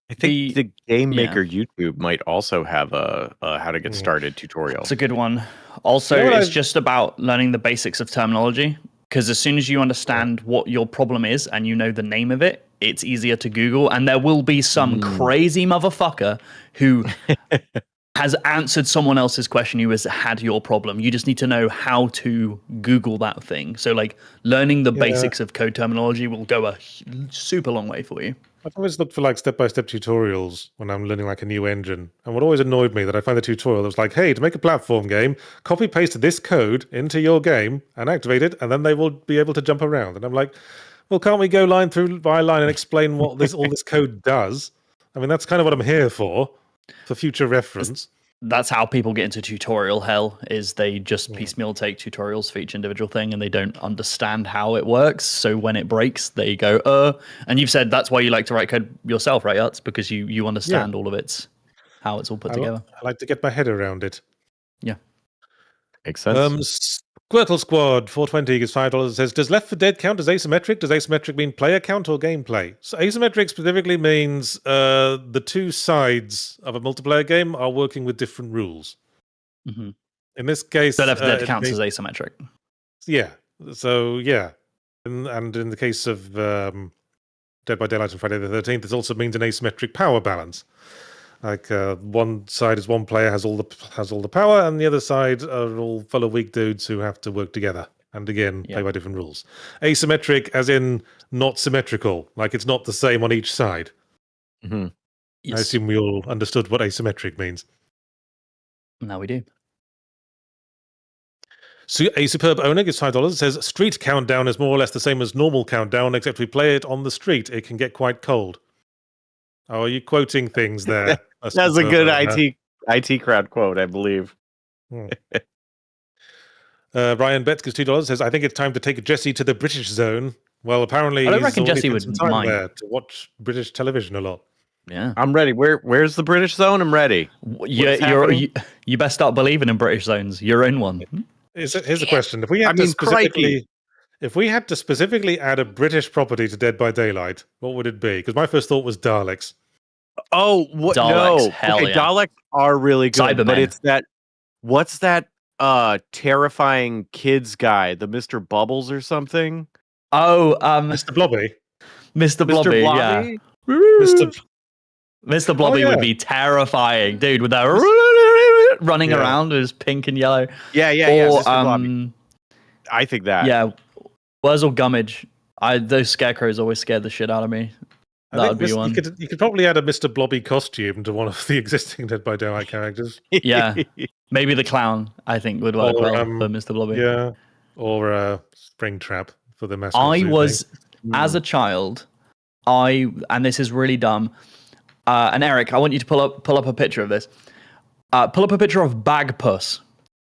I think the Game Maker YouTube might also have a how to get started tutorial. It's a good one. Also, it's just about learning the basics of terminology, because as soon as you understand what your problem is and you know the name of it, it's easier to Google, and there will be some crazy motherfucker who has answered someone else's question who has had your problem. You just need to know how to Google that thing. So like learning the basics of code terminology will go a super long way for you. I've always looked for like step-by-step tutorials when I'm learning like a new engine. And what always annoyed me that I find the tutorial that was like, hey, to make a platform game, copy paste this code into your game and activate it, and then they will be able to jump around. And I'm like, well, can't we go line through by line and explain what all this code does? I mean, that's kind of what I'm here for future reference. That's how people get into tutorial hell, is they just piecemeal take tutorials for each individual thing and they don't understand how it works. So when it breaks, they go, and you've said that's why you like to write code yourself, right? That's because you understand all of how it's all put together. I like to get my head around it. Yeah. Makes sense. Squirtle Squad 420 gives $5 and says, does Left 4 Dead count as asymmetric? Does asymmetric mean player count or gameplay? So asymmetric specifically means the two sides of a multiplayer game are working with different rules. Mm-hmm. In this case, so Left 4 Dead counts as asymmetric. Yeah, So yeah, and in the case of Dead by Daylight and Friday the 13th, this also means an asymmetric power balance. Like one side is one player has all the power, and the other side are all full of weak dudes who have to work together. And again, play by different rules. Asymmetric, as in not symmetrical. Like it's not the same on each side. Mm-hmm. Yes. I assume we all understood what asymmetric means. Now we do. So a superb owner gives $5. Says street countdown is more or less the same as normal countdown, except we play it on the street. It can get quite cold. Oh, are you quoting things there? That's a good IT crowd quote, I believe. Ryan Betts gives $2. Says I think it's time to take Jesse to the British zone. Well, apparently I don't reckon Jesse would mind there to watch British television a lot. Yeah, I'm ready. Where's the British zone? I'm ready. You best start believing in British zones. You're in one. Here's the question: if we had to specifically add a British property to Dead by Daylight, what would it be? Because my first thought was Daleks. Oh, what? Daleks, no. hell yeah. Daleks are really good, Cybermen. but it's that. What's that? Terrifying kids guy, the Mr. Bubbles or something. Oh, Mr. Blobby. Mr. Blobby, yeah. Mr. Blobby would be terrifying, dude, with that running around with his pink and yellow. Yeah, Mr. Blobby. I think that. Yeah, Wurzel Gummidge. Those scarecrows always scared the shit out of me. That would be one. You could probably add a Mr. Blobby costume to one of the existing Dead by Daylight characters. Yeah, maybe the clown, I think, would work well for Mr. Blobby. Yeah, or Springtrap for the mascot. I was, as a child, and this is really dumb, and Eric, I want you to pull up a picture of this. Pull up a picture of Bagpuss.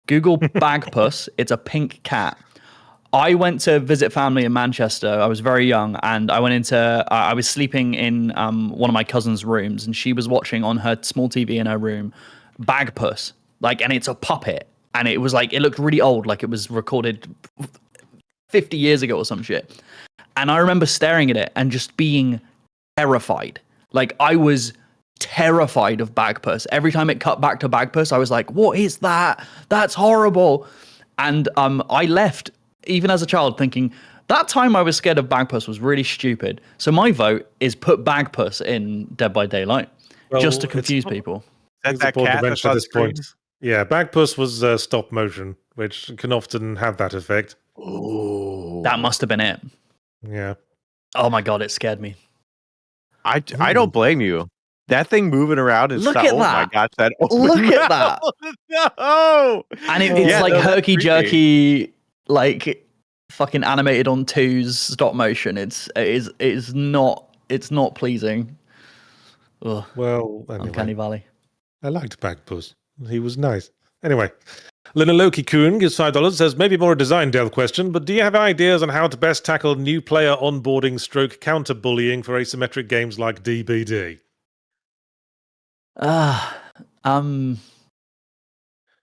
Google Bagpuss. It's a pink cat. I went to visit family in Manchester. I was very young, and I went into. I was sleeping in one of my cousin's rooms, and she was watching on her small TV in her room, Bagpuss. And it's a puppet, and it was it looked really old, like it was recorded 50 years ago or some shit. And I remember staring at it and just being terrified. I was terrified of Bagpuss. Every time it cut back to Bagpuss, I was like, "What is that? That's horrible." And I left. Even as a child, thinking that time I was scared of Bagpuss was really stupid. So my vote is put Bagpuss in Dead by Daylight, just to confuse people. That's that cat that's on screen. Yeah, Bagpuss was stop motion, which can often have that effect. Oh, that must have been it. Yeah. Oh my god, it scared me. I don't blame you. That thing moving around is look at that. My gosh, that. Look at that. No. And it's herky jerky. Fucking animated on 2's stop motion. It's not pleasing. Ugh. Well, anyway. Uncanny Valley. I liked Bagpuss. He was nice. Anyway, Linaloki Kuhn gives $5. Says maybe more a design delve question, but do you have ideas on how to best tackle new player onboarding / counter bullying for asymmetric games like DBD?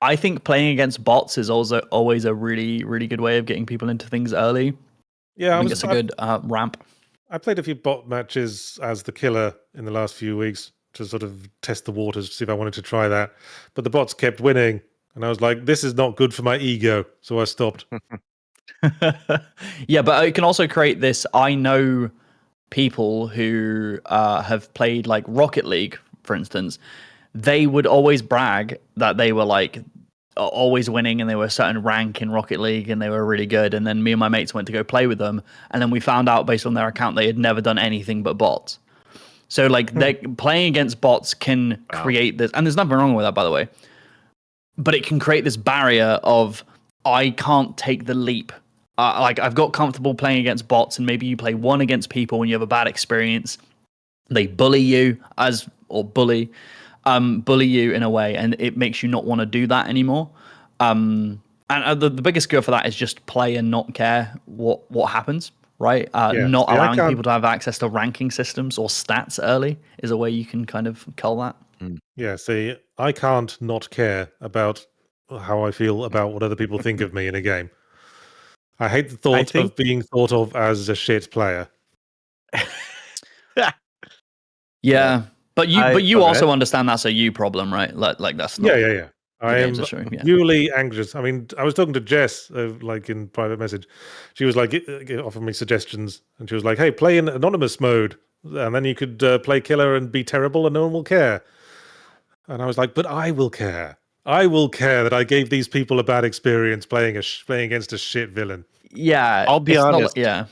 I think playing against bots is also always a really, really good way of getting people into things early. Yeah, I think it's a good ramp. I played a few bot matches as the killer in the last few weeks to sort of test the waters to see if I wanted to try that. But the bots kept winning, and I was like, this is not good for my ego, so I stopped. Yeah, but it can also create this. I know people who have played Rocket League, for instance. They would always brag that they were always winning and they were a certain rank in Rocket League and they were really good. And then me and my mates went to go play with them. And then we found out based on their account, they had never done anything but bots. So they playing against bots can create this. And there's nothing wrong with that, by the way. But it can create this barrier of, I can't take the leap. I've got comfortable playing against bots, and maybe you play one against people when you have a bad experience. They bully you bully you in a way, and it makes you not want to do that anymore. And the biggest cure for that is just play and not care what happens, right? Not allowing people to have access to ranking systems or stats early is a way you can kind of cull that. Yeah, see, I can't not care about how I feel about what other people think of me in a game. I hate the thought of being thought of as a shit player. Yeah. But you also understand that's a you problem, right? That's not. Yeah. I am duly anxious. I mean, I was talking to Jess, like in private message. She was like, offering me suggestions, and she was like, "Hey, play in anonymous mode, and then you could play killer and be terrible, and no one will care." And I was like, "But I will care. I will care that I gave these people a bad experience playing against a shit villain." Yeah, I'll be honest. Yeah,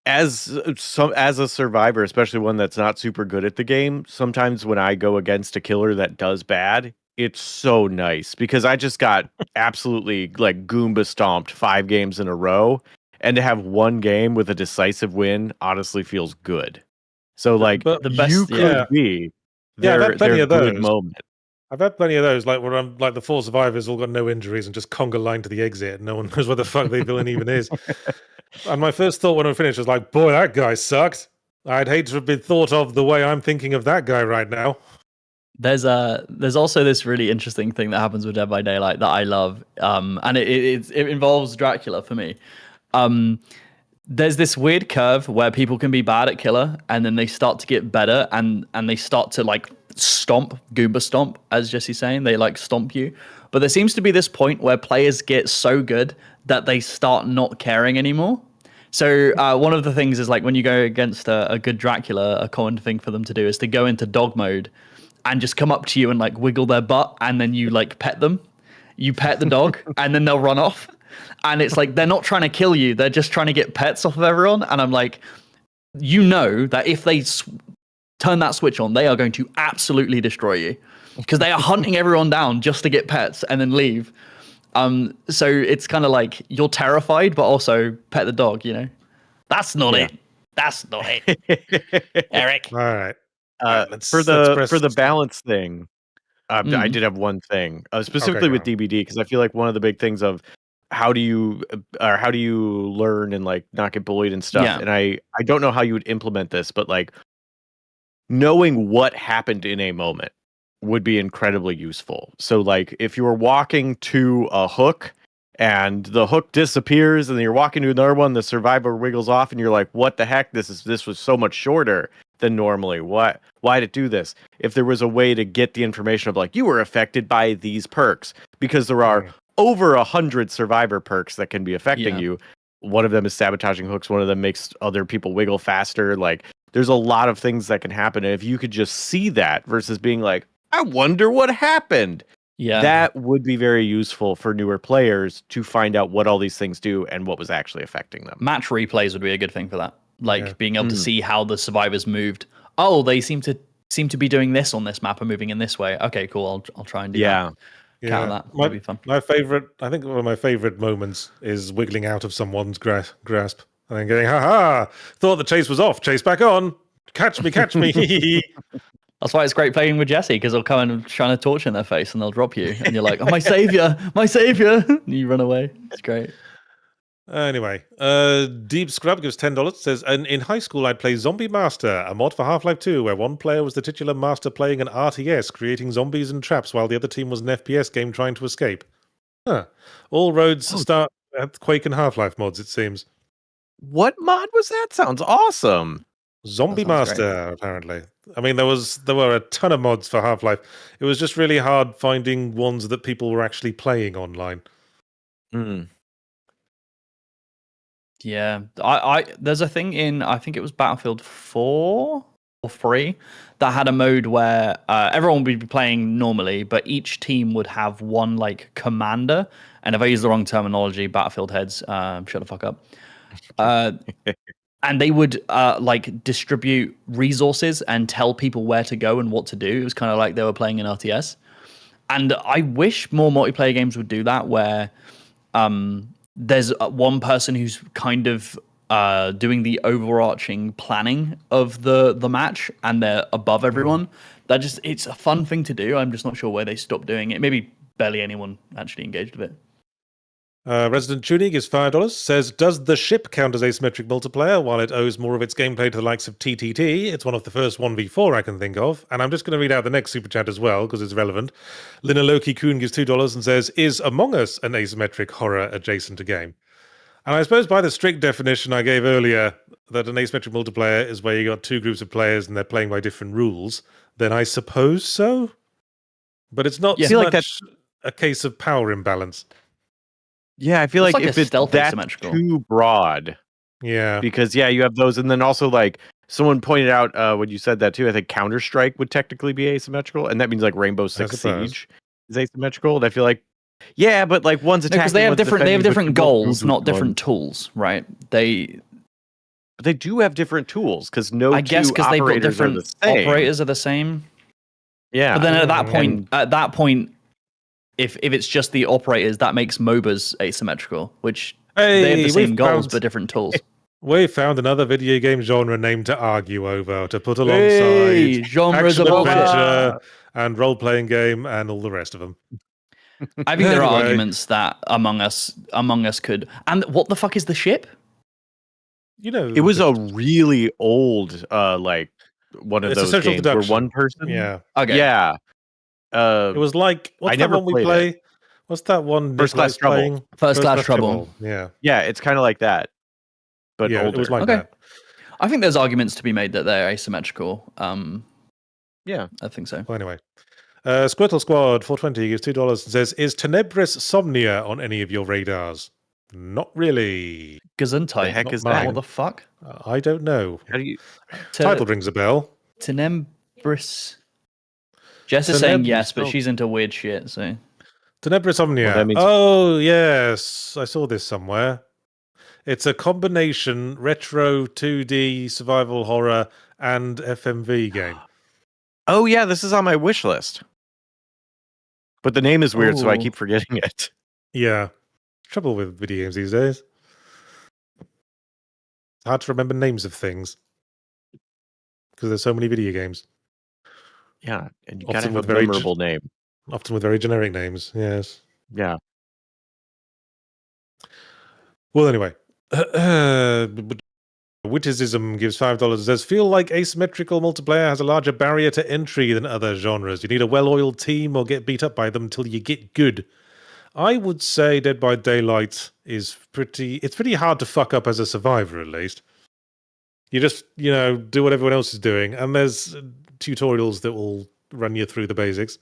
as a survivor, especially one that's not super good at the game, sometimes when I go against a killer that does bad, it's so nice because I just got absolutely like Goomba stomped 5 games in a row, and to have one game with a decisive win honestly feels good. So like the best, you could be I've had plenty of good those. moment. I've had plenty of those, like where I'm like the 4 survivors all got no injuries and just conga line to the exit, and no one knows where the fuck the villain even is. And my first thought when I finished was like, boy, that guy sucked. I'd hate to have been thought of the way I'm thinking of that guy right now. There's also this really interesting thing that happens with Dead by Daylight that I love, and it involves Dracula for me. There's this weird curve where people can be bad at killer, and then they start to get better, and they start to like Goomba stomp, as Jesse's saying. They like stomp you, but there seems to be this point where players get so good that they start not caring anymore. So one of the things is like when you go against a good Dracula, a common thing for them to do is to go into dog mode and just come up to you and like wiggle their butt, and then you like pet them. You pet the dog, and then they'll run off. And it's like they're not trying to kill you; they're just trying to get pets off of everyone. And I'm like, you know that if they turn that switch on, they are going to absolutely destroy you because they are hunting everyone down just to get pets and then leave. So it's kind of like you're terrified, but also pet the dog. You know, that's not it. That's not it, Eric. All right. For the balance thing, I did have one thing specifically with DBD, because I feel like one of the big things of how do you learn and like not get bullied and stuff. And I don't know how you would implement this, but like knowing what happened in a moment would be incredibly useful. So like if you were walking to a hook and the hook disappears, and then you're walking to another one, the survivor wiggles off, and you're like, what the heck? This was so much shorter than normally. Why did it do this? If there was a way to get the information of like, you were affected by these perks, because there are over 100 survivor perks that can be affecting you. One of them is sabotaging hooks. One of them makes other people wiggle faster. Like there's a lot of things that can happen. And if you could just see that versus being like, I wonder what happened. Yeah, that would be very useful for newer players to find out what all these things do and what was actually affecting them. Match replays would be a good thing for that. Like being able to see how the survivors moved. Oh, they seem to be doing this on this map and moving in this way. Okay, cool. I'll try and do that. Count that. That'd be fun. I think one of my favorite moments is wiggling out of someone's grasp and then going, ha! Thought the chase was off. Chase back on. Catch me. That's why it's great playing with Jesse, because they'll come and shine a torch in their face and they'll drop you, and you're like, "Oh, my savior!" And you run away. It's great. Anyway, Deep Scrub gives $10. Says, in high school, I'd play Zombie Master, a mod for Half-Life 2, where one player was the titular master playing an RTS, creating zombies and traps, while the other team was an FPS game trying to escape. All roads start at Quake and Half-Life mods, it seems. What mod was that? Sounds awesome. Zombie Master, great. Apparently. I mean, there were a ton of mods for Half-Life. It was just really hard finding ones that people were actually playing online. Yeah, there's a thing in, I think it was Battlefield 4 or 3, that had a mode where everyone would be playing normally, but each team would have one like commander. And if I use the wrong terminology, Battlefield heads, shut the fuck up. And they would like distribute resources and tell people where to go and what to do. It was kind of like they were playing an RTS. And I wish more multiplayer games would do that, where there's one person who's kind of doing the overarching planning of the match, and they're above everyone. It's a fun thing to do. I'm just not sure where they stopped doing it. Maybe barely anyone actually engaged with it. Resident Tuning is $5. Says, does the ship count as asymmetric multiplayer? While it owes more of its gameplay to the likes of TTT, it's one of the first 1v4 I can think of. And I'm just going to read out the next super chat as well, because it's relevant. Lina Loki Kuhn gives $2 and says, is Among Us an asymmetric horror adjacent to game? And I suppose by the strict definition I gave earlier, that an asymmetric multiplayer is where you got two groups of players and they're playing by different rules, then I suppose so. But it's not so much... a case of power imbalance. Yeah, I feel It's like like if a it's stealth that asymmetrical. too broad, Yeah, because you have those, and then also like someone pointed out when you said that too. I think Counter-Strike would technically be asymmetrical, and that means like Rainbow Six suppose. Siege is asymmetrical. And I feel like, yeah, but like one's attacking, because they have one's different defending, but different they're both goals, moving not different on. tools, right? But they do have different tools because no I guess two because they've got operators are the different same. operators are the same. Yeah, But then at Mhm. that point, if it's just the operators, that makes MOBAs asymmetrical, which they have the same goals but different tools. We found another video game genre name to argue over, to put alongside Hey, genres action are bullshit. adventure and role-playing game and all the rest of them. I think there are Anyway. arguments that Among Us could. And what the fuck is the ship? You know, it was a really old like one of It's a those social games where deduction. one person. Yeah. Okay. Yeah. It was like, what's I that never one we played play? What's that one First Nick Class likes Trouble. playing? First Class Trouble. Yeah. Yeah, it's kind of like that, but Yeah, older. it was like Okay. that. I think there's arguments to be made that they're asymmetrical. Yeah. I think so. Well, anyway. Squirtle Squad 420 gives $2 and says, "Is Tenebris Somnia on any of your radars?" Not really. Gesundheit. The heck Not is mine. that? What the fuck? I don't know. How do you? Title rings a bell. Tenebris. Jess is saying Tenebris, yes, but oh. she's into weird shit, so. Tenebris Omnia. Well, that means- Oh, yes. I saw this somewhere. It's a combination retro 2D survival horror and FMV game. Oh yeah, this is on my wish list. But the name is weird, so I Oh. keep forgetting it. Yeah. Trouble with video games these days. It's hard to remember names of things because there's so many video games. Yeah, and you Often gotta have a with very memorable name. Often with very generic names. Yes. Yeah. Well, anyway. Witticism gives $5. Says, feel like asymmetrical multiplayer has a larger barrier to entry than other genres. You need a well-oiled team or get beat up by them till you get good. I would say Dead by Daylight is it's pretty hard to fuck up as a survivor, at least. You just, do what everyone else is doing, and there's tutorials that will run you through the basics.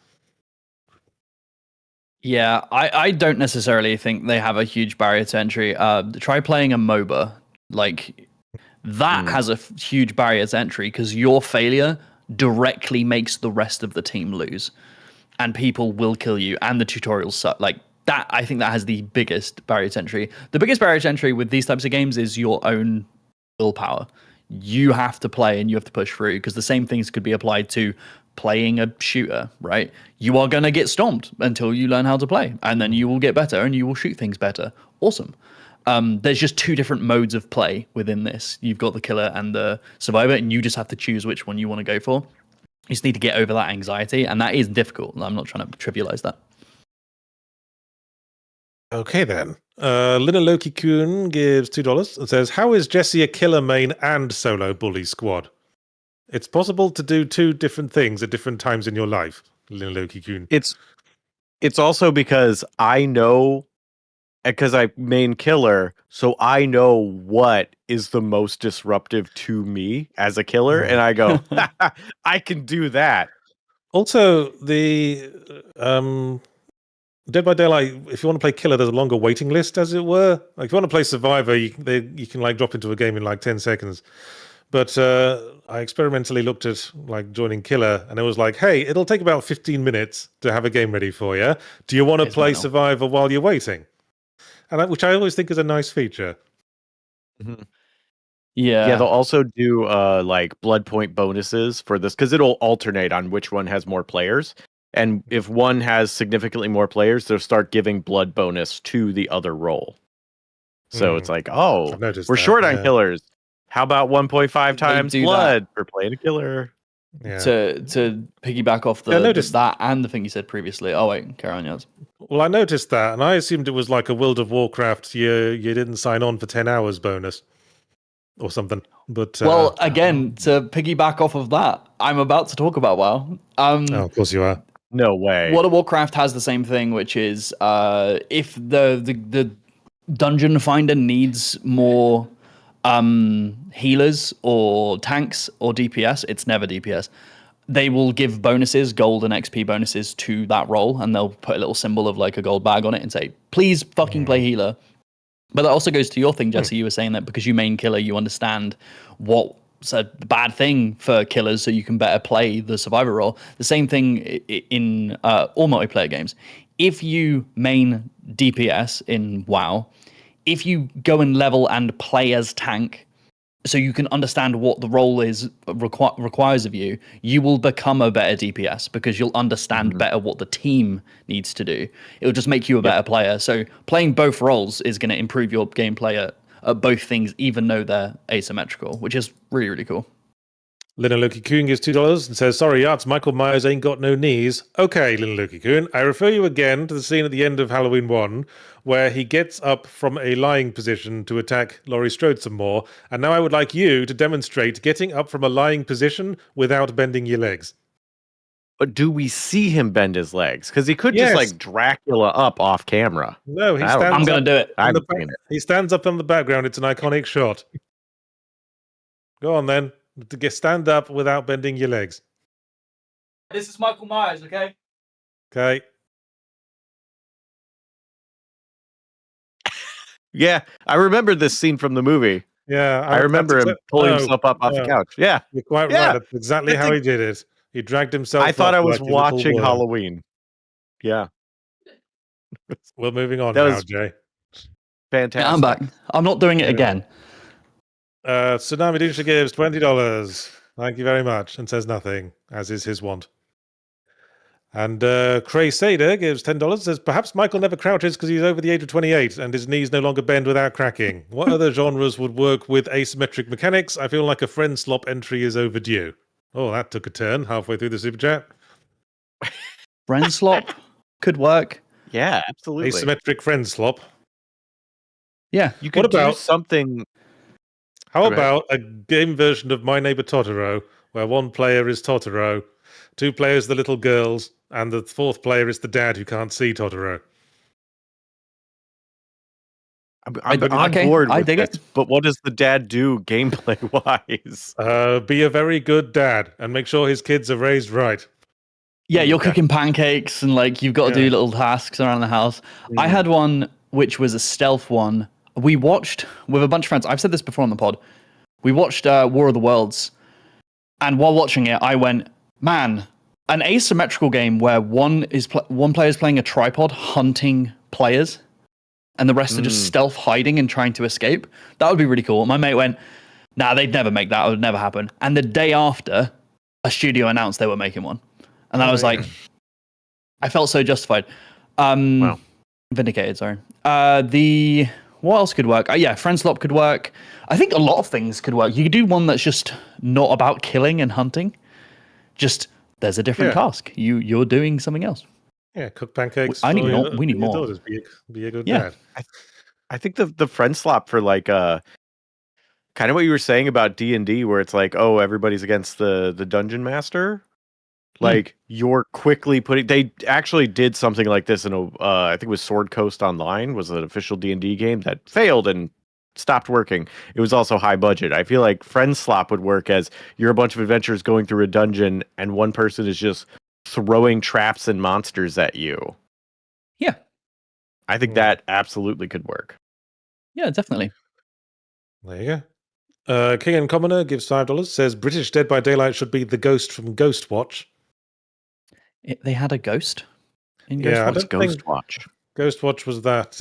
Yeah, I don't necessarily think they have a huge barrier to entry. Try playing a MOBA. Like, that has a huge barrier to entry because your failure directly makes the rest of the team lose. And people will kill you, and the tutorials suck. Like, that, I think that has the biggest barrier to entry. The biggest barrier to entry with these types of games is your own willpower. You have to play and you have to push through, because the same things could be applied to playing a shooter, right? You are going to get stomped until you learn how to play, and then you will get better and you will shoot things better. Awesome. There's just two different modes of play within this. You've got the killer and the survivor, and you just have to choose which one you want to go for. You just need to get over that anxiety, and that is difficult. I'm not trying to trivialize that. Okay, then. Lina Loki-kun gives $2 and says, how is Jesse a killer main and solo bully squad? It's possible to do two different things at different times in your life, Lina Loki-kun. It's also because I know, because I main killer, so I know what is the most disruptive to me as a killer, and I go, I can do that. Also, the Dead by Daylight, if you want to play killer, there's a longer waiting list, as it were. Like, if you want to play survivor, you can like drop into a game in like 10 seconds. But I experimentally looked at like joining killer, and it was like, hey, it'll take about 15 minutes to have a game ready for you. Do you want to play survivor while you're waiting? And which I always think is a nice feature. Mm-hmm. Yeah. They'll also do like blood point bonuses for this, because it'll alternate on which one has more players. And if one has significantly more players, they'll start giving blood bonus to the other role. So it's like, we're short on killers. How about 1.5 times blood for playing a killer? Yeah. To piggyback off that and the thing you said previously. Oh wait, carry on, yes. Well, I noticed that, and I assumed it was like a World of Warcraft. You didn't sign on for 10 hours bonus or something. But well, again, to piggyback off of that, I'm about to talk about WoW. Of course you are. No way. World of Warcraft has the same thing, which is if the dungeon finder needs more healers or tanks or DPS, it's never DPS. they will give bonuses, gold and XP bonuses to that role, and they'll put a little symbol of like a gold bag on it and say, please fucking play healer. But that also goes to your thing, Jesse. You were saying that because you main killer, you understand what's a bad thing for killers, so you can better play the survivor role. The same thing in all multiplayer games. If you main DPS in WoW, if you go and level and play as tank, so you can understand what the role is requires of you, you will become a better DPS because you'll understand better what the team needs to do. It'll just make you a better player. So playing both roles is going to improve your gameplay at both things, even though they're asymmetrical, which is really, really cool. Lina Loki Kuhn gives $2 and says, sorry, Yachts, Michael Myers ain't got no knees. Okay, Lina Loki Kuhn, I refer you again to the scene at the end of Halloween 1 where he gets up from a lying position to attack Laurie Strode some more, and now I would like you to demonstrate getting up from a lying position without bending your legs. But do we see him bend his legs? Because he could just like Dracula up off camera. No, he stands I'm going to do it. He stands up in the background. It's an iconic shot. Go on then. To stand up without bending your legs. This is Michael Myers, okay? Okay. Yeah, I remember this scene from the movie. Yeah, I remember him pulling himself up off the couch. Yeah, you're quite right. That's exactly how he did it. He dragged himself. I thought I was watching Halloween. Yeah. We're moving on now, Jay. Fantastic. Yeah, I'm back. I'm not doing it again. Tsunami Dusha gives $20. Thank you very much, and says nothing, as is his wont. And Cray Sader gives $10. Says perhaps Michael never crouches because he's over the age of 28 and his knees no longer bend without cracking. What other genres would work with asymmetric mechanics? I feel like a friend slop entry is overdue. Oh, that took a turn halfway through the super chat. Friend slop could work. Yeah, absolutely. Asymmetric friend slop. Yeah, you could do something. How about a game version of My Neighbor Totoro, where one player is Totoro, two players the little girls, and the fourth player is the dad who can't see Totoro? I'm bored with this, but what does the dad do gameplay-wise? Be a very good dad and make sure his kids are raised right. Yeah, you're cooking pancakes and like you've got to do little tasks around the house. I had one which was a stealth one. We watched with a bunch of friends. I've said this before on the pod. We watched War of the Worlds, and while watching it, I went, "Man, an asymmetrical game where one player is playing a tripod, hunting players, and the rest are just stealth hiding and trying to escape. That would be really cool." My mate went, "Nah, they'd never make that. It would never happen." And the day after, a studio announced they were making one, and I was like, I felt so justified. Wow. Vindicated. Sorry. What else could work? Yeah, friend slop could work. I think a lot of things could work. You could do one that's just not about killing and hunting. Just there's a different task. You're doing something else. Yeah, cook pancakes. We need more. Daughters. Be a good dad. I think the friend slop for like kind of what you were saying about D&D, where it's like, oh, everybody's against the dungeon master. Like you're quickly putting. They actually did something like this in I think it was Sword Coast Online was an official D&D game that failed and stopped working. It was also high budget. I feel like friend slop would work as you're a bunch of adventurers going through a dungeon and one person is just throwing traps and monsters at you. Yeah, I think that absolutely could work. Yeah, definitely. There you go. King and Commoner gives $5. Says British Dead by Daylight should be the ghost from Ghostwatch. They had a ghost in Ghostwatch. Yeah, Ghostwatch. Ghostwatch was that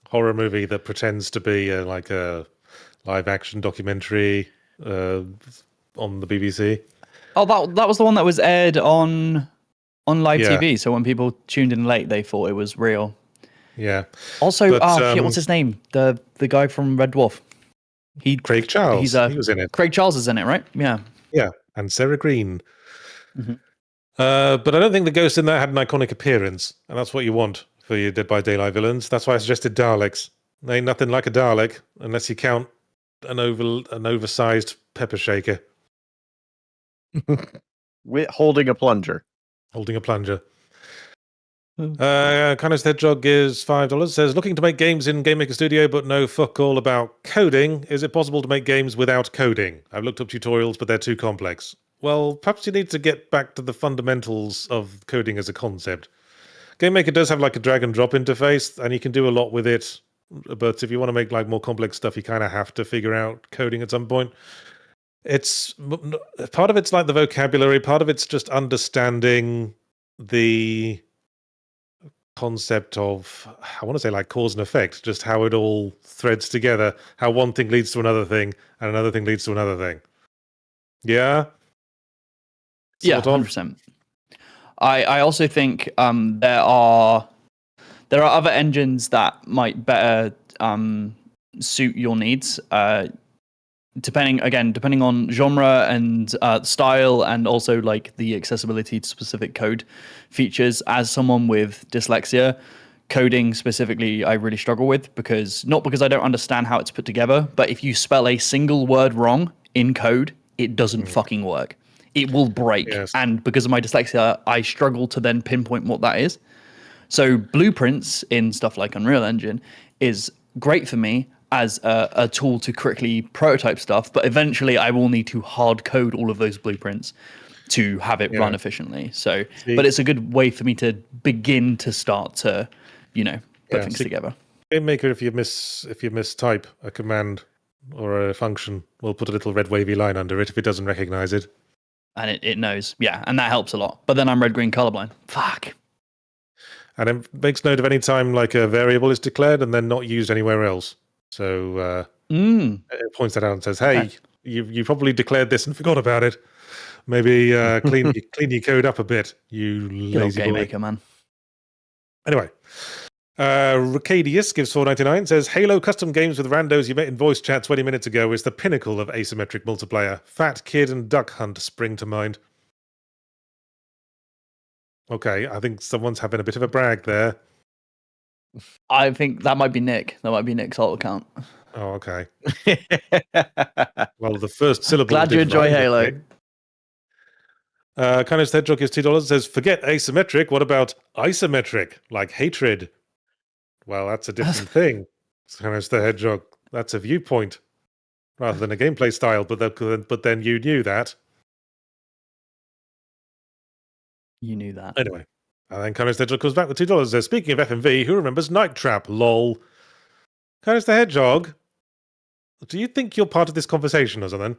horror movie that pretends to be like a live-action documentary on the BBC. Oh, that was the one that was aired on live TV. So when people tuned in late, they thought it was real. Yeah. Also, what's his name? The guy from Red Dwarf. Craig Charles. He was in it. Craig Charles is in it, right? Yeah. Yeah, and Sarah Green. Mm-hmm. But I don't think the ghost in that had an iconic appearance, and that's what you want for your Dead by Daylight villains. That's why I suggested Daleks. There ain't nothing like a Dalek, unless you count an oversized pepper shaker. Holding a plunger. Holding a plunger. Canis Hedgehog gives $5. Says, looking to make games in Game Maker Studio, but know fuck all about coding. Is it possible to make games without coding? I've looked up tutorials, but they're too complex. well, perhaps you need to get back to the fundamentals of coding as a concept. GameMaker does have like a drag and drop interface, and you can do a lot with it. But if you want to make like more complex stuff, you kind of have to figure out coding at some point. It's part of it's like the vocabulary, part of it's just understanding the concept of, I want to say like cause and effect, just how it all threads together, how one thing leads to another thing, and another thing leads to another thing. Yeah? Yeah, 100%. I also think there are other engines that might better suit your needs. Depending on genre and style, and also like the accessibility to specific code features. As someone with dyslexia, coding specifically I really struggle with, not because I don't understand how it's put together, but if you spell a single word wrong in code, it doesn't fucking work. It will break. Yes. And because of my dyslexia, I struggle to then pinpoint what that is. So blueprints in stuff like Unreal Engine is great for me as a tool to quickly prototype stuff, but eventually I will need to hard code all of those blueprints to have it run efficiently. So, but it's a good way for me to begin to start to, put things together. GameMaker, if you mistype a command or a function, we'll put a little red wavy line under it if it doesn't recognize it. And it knows, and that helps a lot. But then I'm red-green colorblind. Fuck. And it makes note of any time like a variable is declared and then not used anywhere else. So it points that out and says, "Hey, you probably declared this and forgot about it. Maybe clean your code up a bit, you lazy game maker, man." Anyway, Ricadius gives $4.99. Says Halo custom games with randos you met in voice chat 20 minutes ago is the pinnacle of asymmetric multiplayer. Fat Kid and Duck Hunt spring to mind. Okay, I think someone's having a bit of a brag there. I think that might be Nick. That might be Nick's alt account. Oh, okay. Well, the first syllable. Glad you enjoy Halo. Kind of Hedgehog is $2. Says, forget asymmetric. What about isometric, like hatred? Well, that's a different thing. Kind of the Hedgehog. That's a viewpoint rather than a gameplay style. But then you knew that. You knew that. Anyway. And then Connors the Hedgehog comes back with $2. Says, speaking of FMV, who remembers Night Trap? Lol. Connors the Hedgehog, do you think you're part of this conversation or something?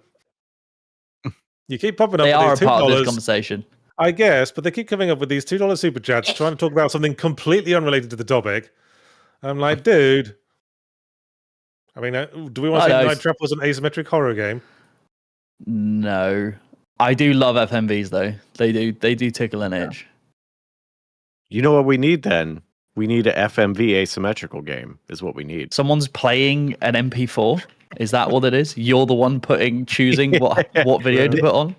You keep popping up with these $2. They are a part of this conversation. I guess, but they keep coming up with these $2 super chats trying to talk about something completely unrelated to the topic. I'm like, dude. I mean, do we want to say Night Trap was an asymmetric horror game? No. I do love FMVs, though. They do tickle an itch. You know what we need then? We need an FMV asymmetrical game is what we need. Someone's playing an MP4? Is that what it is? You're the one choosing what video to put on?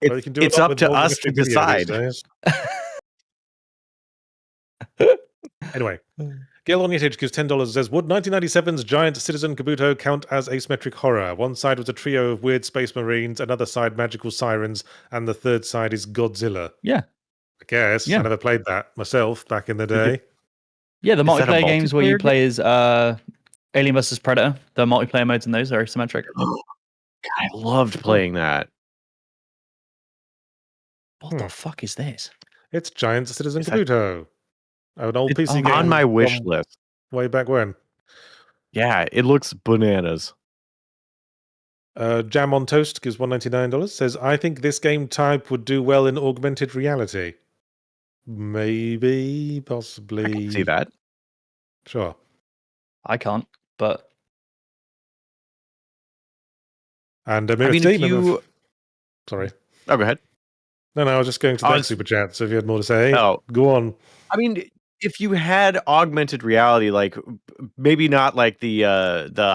It's up to us to decide. Anyway, Gail on Yahtzee gives $10 and says, would 1997's Giant Citizen Kabuto count as asymmetric horror? One side was a trio of weird space marines, another side magical sirens, and the third side is Godzilla. Yeah. I guess. Yeah. I never played that myself back in the day. Yeah, the multiplayer games where you play as Alien vs. Predator, the multiplayer modes in those are asymmetric. I loved playing that. What the fuck is this? It's Giant Citizen Kabuto. An old PC game. On my wish list. Way back when. Yeah, it looks bananas. Jam on Toast gives $199. Says, I think this game type would do well in augmented reality. Maybe, possibly. I can see that. Sure. I can't, but. And Sorry. Oh, go ahead. No, I was just going to that super chat. So if you had more to say, go on. I mean, if you had augmented reality, like maybe not like the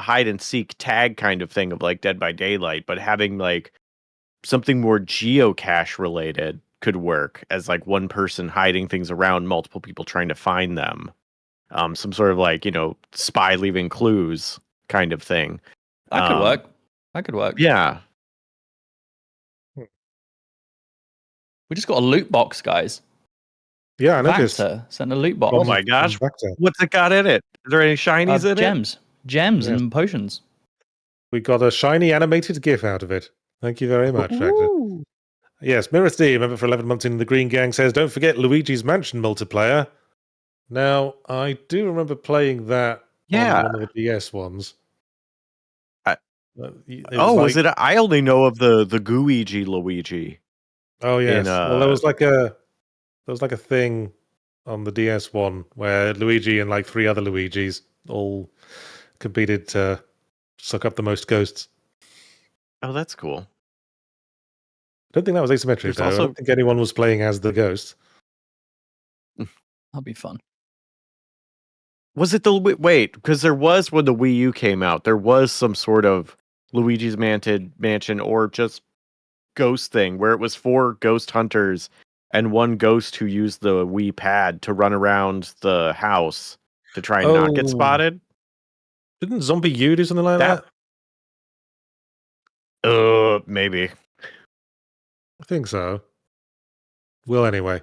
hide and seek tag kind of thing of like Dead by Daylight, but having like something more geocache related could work as like one person hiding things around, multiple people trying to find them. Some sort of like, spy leaving clues kind of thing. That could work. That could work. Yeah. We just got a loot box, guys. Yeah, I noticed. Send a loot box. Oh my gosh. What's it got in it? Is there any shinies in it? Gems and potions. We got a shiny animated GIF out of it. Thank you very much, Factor. Yes, Mirror Steve, member for 11 months in the Green Gang, says, don't forget Luigi's Mansion multiplayer. Now, I do remember playing that on one of the DS ones. Was it? I only know of the Gooigi Luigi. Oh yes. Well, there was like a thing on the DS one where Luigi and like 3 other Luigis all competed to suck up the most ghosts. Oh, that's cool. I don't think that was asymmetric though. I don't think anyone was playing as the ghost. That'd be fun. Was it the wait? Because there was when the Wii U came out, there was some sort of Luigi's Mansion or just ghost thing where it was 4 ghost hunters and 1 ghost who used the Wii pad to run around the house to try and not get spotted. Didn't Zombie U do something like that? Maybe. I think so. Well, anyway.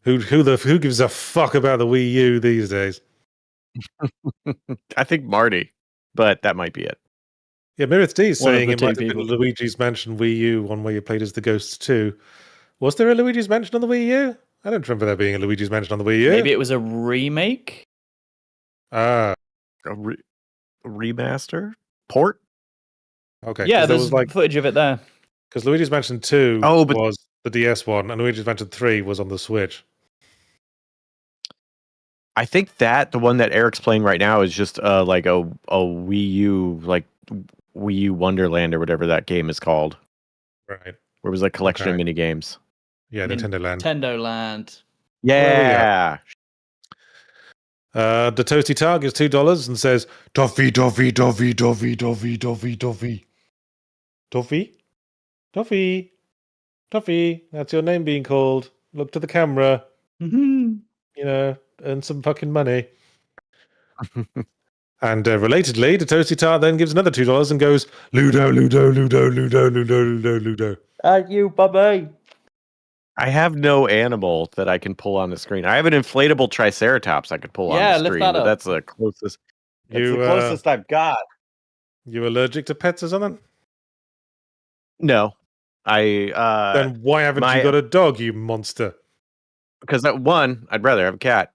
Who gives a fuck about the Wii U these days? I think Marty, but that might be it. Yeah, Mirith D is saying it might have been Luigi's Mansion Wii U, one where you played as the ghosts too. Was there a Luigi's Mansion on the Wii U? I don't remember there being a Luigi's Mansion on the Wii U. Maybe it was a remake? A remaster? Port? Okay. Yeah, there's footage of it there. Because Luigi's Mansion 2 was the DS one, and Luigi's Mansion 3 was on the Switch. I think the one that Eric's playing right now is just like a Wii U, like Wii U Wonderland or whatever that game is called. Right. Where it was a collection of mini games. Yeah, Nintendo Land. Nintendo Land. Yeah. The Toasty Targ is $2 and says, Toffee, Toffee, Toffee, Toffee, Toffee, Toffee, Toffee. Toffee? Toffee. Toffee. That's your name being called. Look to the camera. Mm-hmm. You know, earn some fucking money. And relatedly, the Toasty Tart then gives another $2 and goes, Ludo, Ludo, Ludo, Ludo, Ludo, Ludo, Ludo. You, Bubby. I have no animal that I can pull on the screen. I have an inflatable Triceratops I could pull on the screen, but that's the closest. That's the closest I've got. You allergic to pets or something? No. Then why haven't you got a dog, you monster? Because 1, I'd rather have a cat.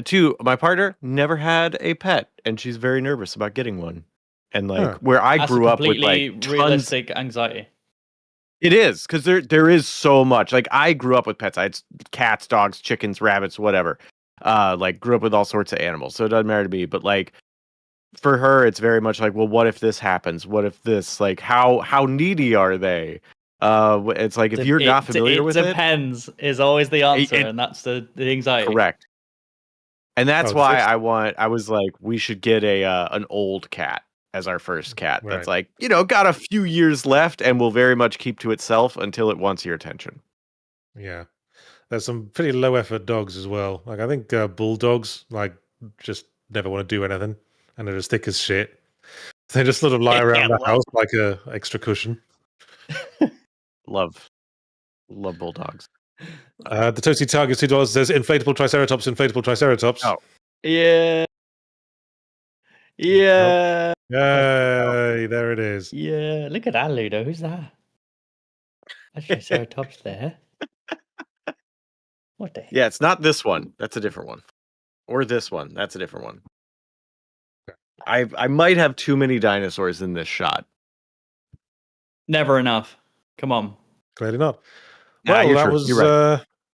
2, my partner never had a pet, and she's very nervous about getting one. And where I grew up with like realistic anxiety. It is, because there is so much. Like I grew up with pets. I had cats, dogs, chickens, rabbits, whatever. Grew up with all sorts of animals, so it doesn't matter to me. But like for her, it's very much like, well, what if this happens? What if this? Like how needy are they? It's like if you're not familiar with it, depends is always the answer, and that's the anxiety. Correct. And that's why I was like, we should get an old cat as our first cat. Right. That's like, got a few years left and will very much keep to itself until it wants your attention. Yeah. There's some pretty low effort dogs as well. Like I think bulldogs just never want to do anything and they're as thick as shit. They just sort of lie around the house like a extra cushion. Love bulldogs. The Toasty Target $2 says inflatable Triceratops. Oh. Yeah. Yeah. Yay, there it is. Yeah. Look at that, Ludo. Who's that? That's Triceratops there. What the heck? Yeah, it's not this one. That's a different one. Or this one. That's a different one. I might have too many dinosaurs in this shot. Never enough. Come on. Clearly not. Well,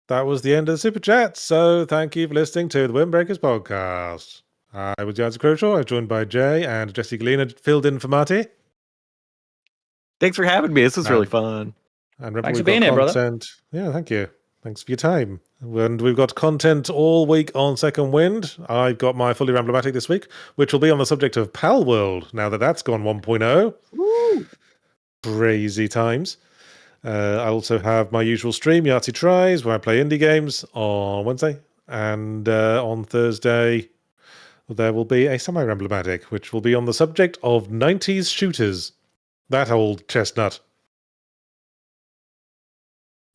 that was the end of the Super Chat. So thank you for listening to the Windbreakers podcast. I was Yahtzee Croshaw. I was joined by Jay and Jesse Galena, filled in for Marty. Thanks for having me. This was really fun. And thanks for being here, brother. Yeah, thank you. Thanks for your time. And we've got content all week on Second Wind. I've got my fully ramblomatic this week, which will be on the subject of Pal World, now that that's gone 1.0. Woo! Crazy times. I also have my usual stream, Yahtzee Tries, where I play indie games on Wednesday. And on Thursday, there will be a semi-ramblomatic, which will be on the subject of 90s shooters. That old chestnut.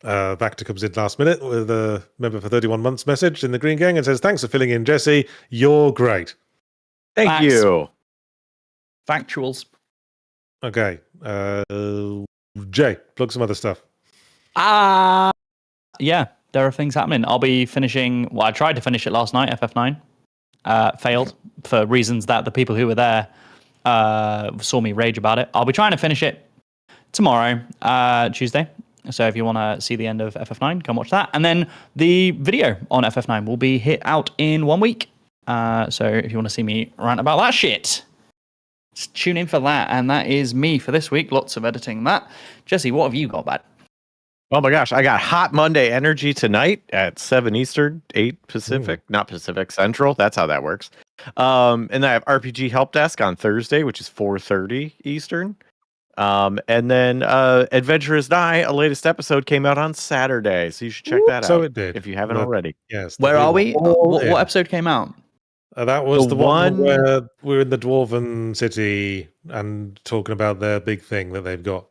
Vactor comes in last minute with a member for 31 months message in the Green Gang and says, thanks for filling in, Jesse. You're great. Thank you. Factuals. Okay. Jay, plug some other stuff. Yeah, there are things happening. I'll be finishing. Well, I tried to finish it last night, FF9. Failed for reasons that the people who were there saw me rage about it. I'll be trying to finish it tomorrow, Tuesday. So if you want to see the end of FF9, come watch that. And then the video on FF9 will be hit out in 1 week. So if you want to see me rant about that shit, just tune in for that. And that is me for this week. Lots of editing that. Jesse, what have you got, bud? Oh my gosh, I got Hot Monday Energy tonight at 7 Eastern, 8 Pacific, not Pacific, Central. That's how that works. And then I have RPG Help Desk on Thursday, which is 4:30 Eastern. And then Adventurous Die, a latest episode came out on Saturday, so you should check that out. So it did. If you haven't already. Yes. Where are we? What episode came out? That was the one where we're in the Dwarven city and talking about their big thing that they've got.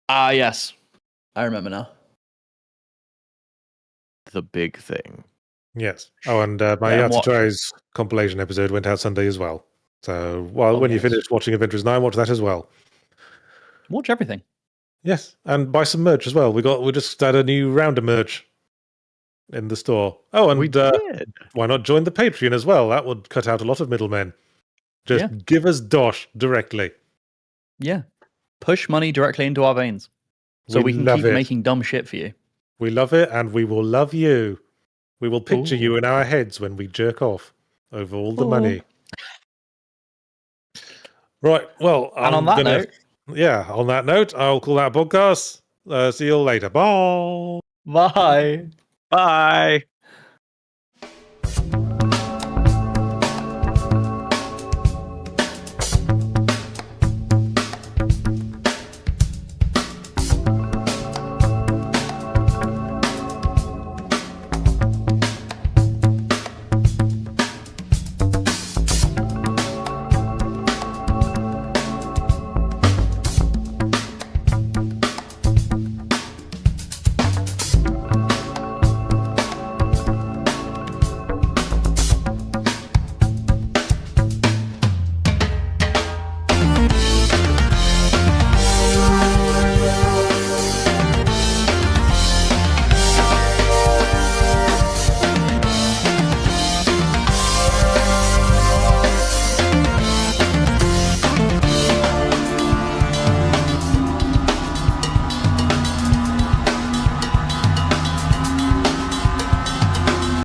Yes. I remember now. The big thing. Yes. Oh, and my Yahtzee Tries compilation episode went out Sunday as well. So, when you finish watching Adventures 9, watch that as well. Watch everything. Yes, and buy some merch as well. We just had a new round of merch in the store. Oh, and we did. Why not join the Patreon as well? That would cut out a lot of middlemen. Just give us dosh directly. Yeah. Push money directly into our veins. So we can keep making dumb shit for you. We love it, and we will love you. We will picture you in our heads when we jerk off over all the money. Right, well... And on that note... Yeah, on that note, I'll call that a podcast. See you all later. Bye! Bye! Bye!